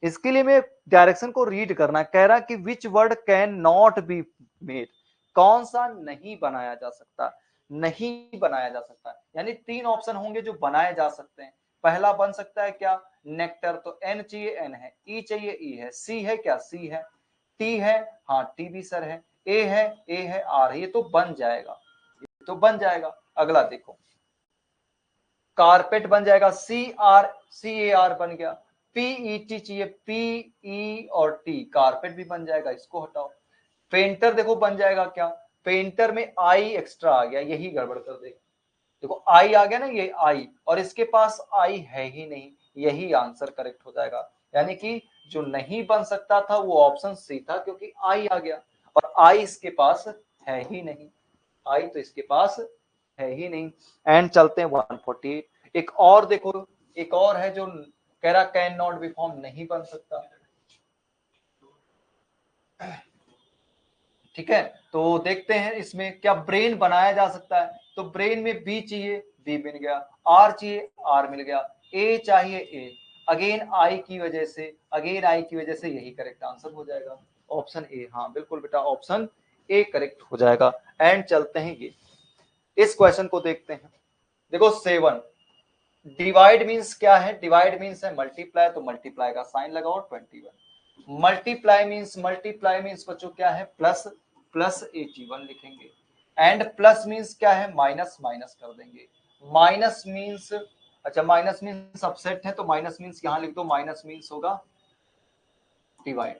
इसके लिए मैं डायरेक्शन को रीड करना। कह रहा कि which word can not be made, कौन सा नहीं बनाया जा सकता, नहीं बनाया जा सकता। यानी 3 ऑप्शन होंगे जो बनाए जा सकते हैं। पहला बन सकता है क्या, नेक्टर, तो एन चाहिए, एन है, ई चाहिए, ई है, सी है क्या, सी है, टी है, हाँ टी भी सर है, ए है, ए है, आर है, ये तो बन जाएगा, ये तो बन जाएगा। अगला देखो, कारपेट बन जाएगा, CAR बन गया। PET चाहिए, PE और T, कारपेट भी बन जाएगा, इसको हटाओ। पेंटर देखो बन जाएगा क्या, पेंटर में आई एक्स्ट्रा आ गया, यही गड़बड़ कर देगा। देखो आई आ गया ना, ये आई, और इसके पास आई है ही नहीं, यही आंसर करेक्ट हो जाएगा। यानी कि जो नहीं बन सकता था वो ऑप्शन सी था, क्योंकि आई आ गया, और आई इसके पास है ही नहीं, आई तो इसके पास है ही नहीं। एंड चलते हैं 148। एक और देखो, एक और है जो कह रहा कैन नॉट बी फॉर्म, नहीं बन सकता। ठीक है, तो देखते हैं इसमें क्या ब्रेन बनाया जा सकता है। तो ब्रेन में बी चाहिए, बी मिल गया, आर चाहिए, आर मिल गया, ए चाहिए, ए, अगेन आई की वजह से, अगेन आई की वजह से, यही करेक्ट आंसर हो जाएगा, ऑप्शन ए। हाँ बिल्कुल बेटा, ऑप्शन ए करेक्ट हो जाएगा। एंड चलते हैं ये इस क्वेश्चन को देखते हैं। देखो 7 डिवाइड मींस क्या है, डिवाइड मींस है मल्टीप्लाई, तो मल्टीप्लाई का साइन लगाओ 21। मल्टीप्लाई मींस बच्चों क्या है, प्लस, प्लस 81 लिखेंगे। एंड प्लस मींस क्या है, माइनस, माइनस कर देंगे। माइनस मींस, अच्छा माइनस मींस सबसेट है, तो माइनस मींस यहां लिख दो, माइनस मींस होगा डिवाइड।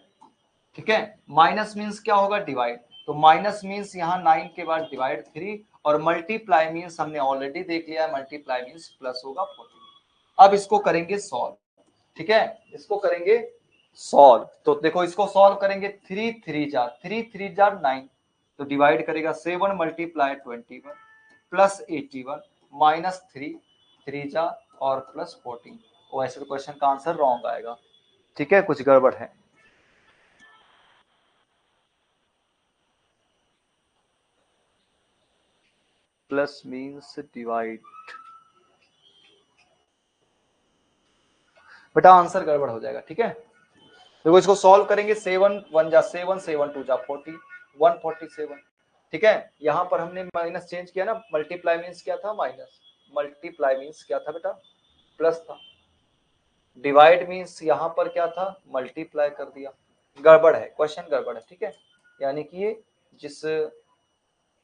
ठीक है, माइनस मींस क्या होगा, डिवाइड। तो माइनस मींस यहाँ 9 के बाद डिवाइड 3, और मल्टीप्लाई मींस हमने ऑलरेडी देख लिया, मल्टीप्लाई मींस प्लस होगा 14। अब इसको करेंगे सॉल्व, ठीक है, इसको करेंगे सॉल्व। तो देखो इसको सॉल्व करेंगे, 3 9, तो डिवाइड करेगा 7 मल्टीप्लाई 21 प्लस 81 माइनस 3 जा और प्लस 14। वैसे तो क्वेश्चन का आंसर रॉन्ग आएगा, ठीक है, कुछ गड़बड़ है। प्लस मीन्स डिवाइड, बेटा आंसर गड़बड़ हो जाएगा, ठीक है। देखो इसको सॉल्व करेंगे, 7 1 जा 7, 7 2 जा 40, 147, ठीक है। यहां पर हमने माइनस चेंज किया ना, मल्टीप्लाई मीन्स क्या था, माइनस, मल्टीप्लाई मीन्स क्या था बेटा, प्लस था, डिवाइड मीन्स यहां पर क्या था, मल्टीप्लाई कर दिया। गड़बड़ है, क्वेश्चन गड़बड़ है, ठीक है। यानी कि ये जिस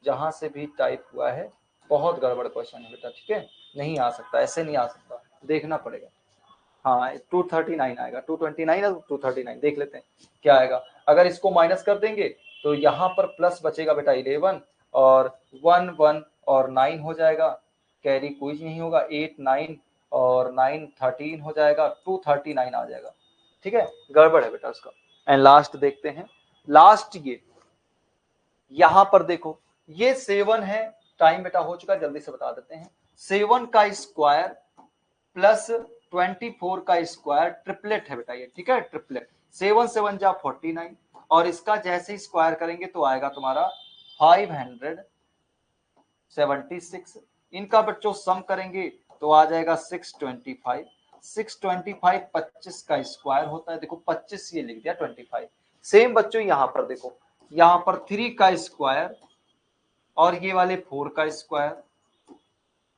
जहां से भी टाइप हुआ है बहुत गड़बड़ क्वेश्चन है बेटा, ठीक है, नहीं आ सकता, ऐसे नहीं आ सकता, देखना पड़ेगा। हाँ 239 आएगा, 229 और 239 देख लेते हैं क्या आएगा। अगर इसको माइनस कर देंगे तो यहाँ पर प्लस बचेगा बेटा 11 और 1 1 और 9 हो जाएगा, कैरी कोई नहीं होगा, 8 9 और 9 13 हो जाएगा, 239 आ जाएगा, ठीक है, गड़बड़ है बेटा उसका। एंड लास्ट देखते हैं, लास्ट ये यहां पर देखो ये 7 है, टाइम बेटा हो चुका, जल्दी से बता देते हैं, 7 का स्क्वायर प्लस 24 का स्क्वायर ट्रिपलेट है बेटा ये, ठीक है, ट्रिपलेट, 7 7 जा 49 और इसका जैसे ही स्क्वायर करेंगे तो आएगा तुम्हारा 576। इनका बच्चों सम करेंगे तो आ जाएगा 625, 625 25 का स्क्वायर होता है, देखो 25 ये लिख दिया 25। सेम बच्चों यहां पर देखो, यहां पर 3 का स्क्वायर और ये वाले 4 का स्क्वायर,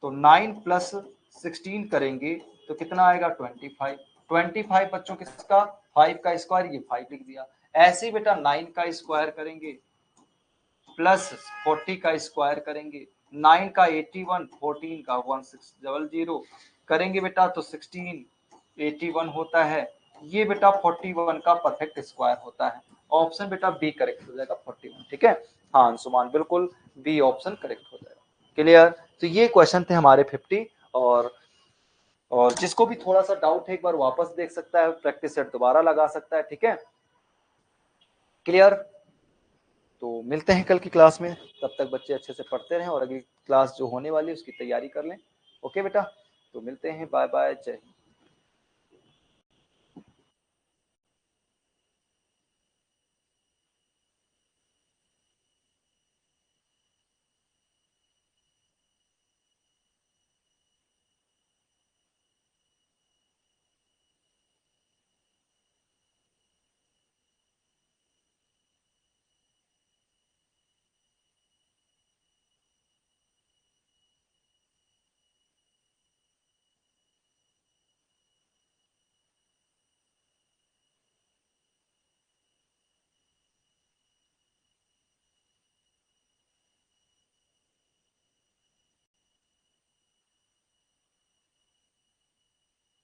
तो 9 प्लस 16 करेंगे तो कितना आएगा 25, 25 बच्चों किसका, 5 का स्क्वायर, ये 5 लिख दिया। ऐसे ही बेटा 9 का स्क्वायर करेंगे प्लस 40 का स्क्वायर करेंगे, 9 का 81, 14 का 1600 करेंगे बेटा तो 16 81 होता है, ये बेटा 41 का परफेक्ट स्क्वायर होता है। ऑप्शन बेटा बी करेक्ट हो जाएगा 41, ठीक है, हाँ अंशुमान बिल्कुल बी ऑप्शन करेक्ट हो जाएगा। क्लियर, तो ये क्वेश्चन थे हमारे 50, और जिसको भी थोड़ा सा डाउट है एक बार वापस देख सकता है, प्रैक्टिस सेट दोबारा लगा सकता है, ठीक है, क्लियर। तो मिलते हैं कल की क्लास में, तब तक बच्चे अच्छे से पढ़ते रहें और अगली क्लास जो होने वाली है उसकी तैयारी कर लें। ओके बेटा, तो मिलते हैं, बाय बाय, जय हिंद।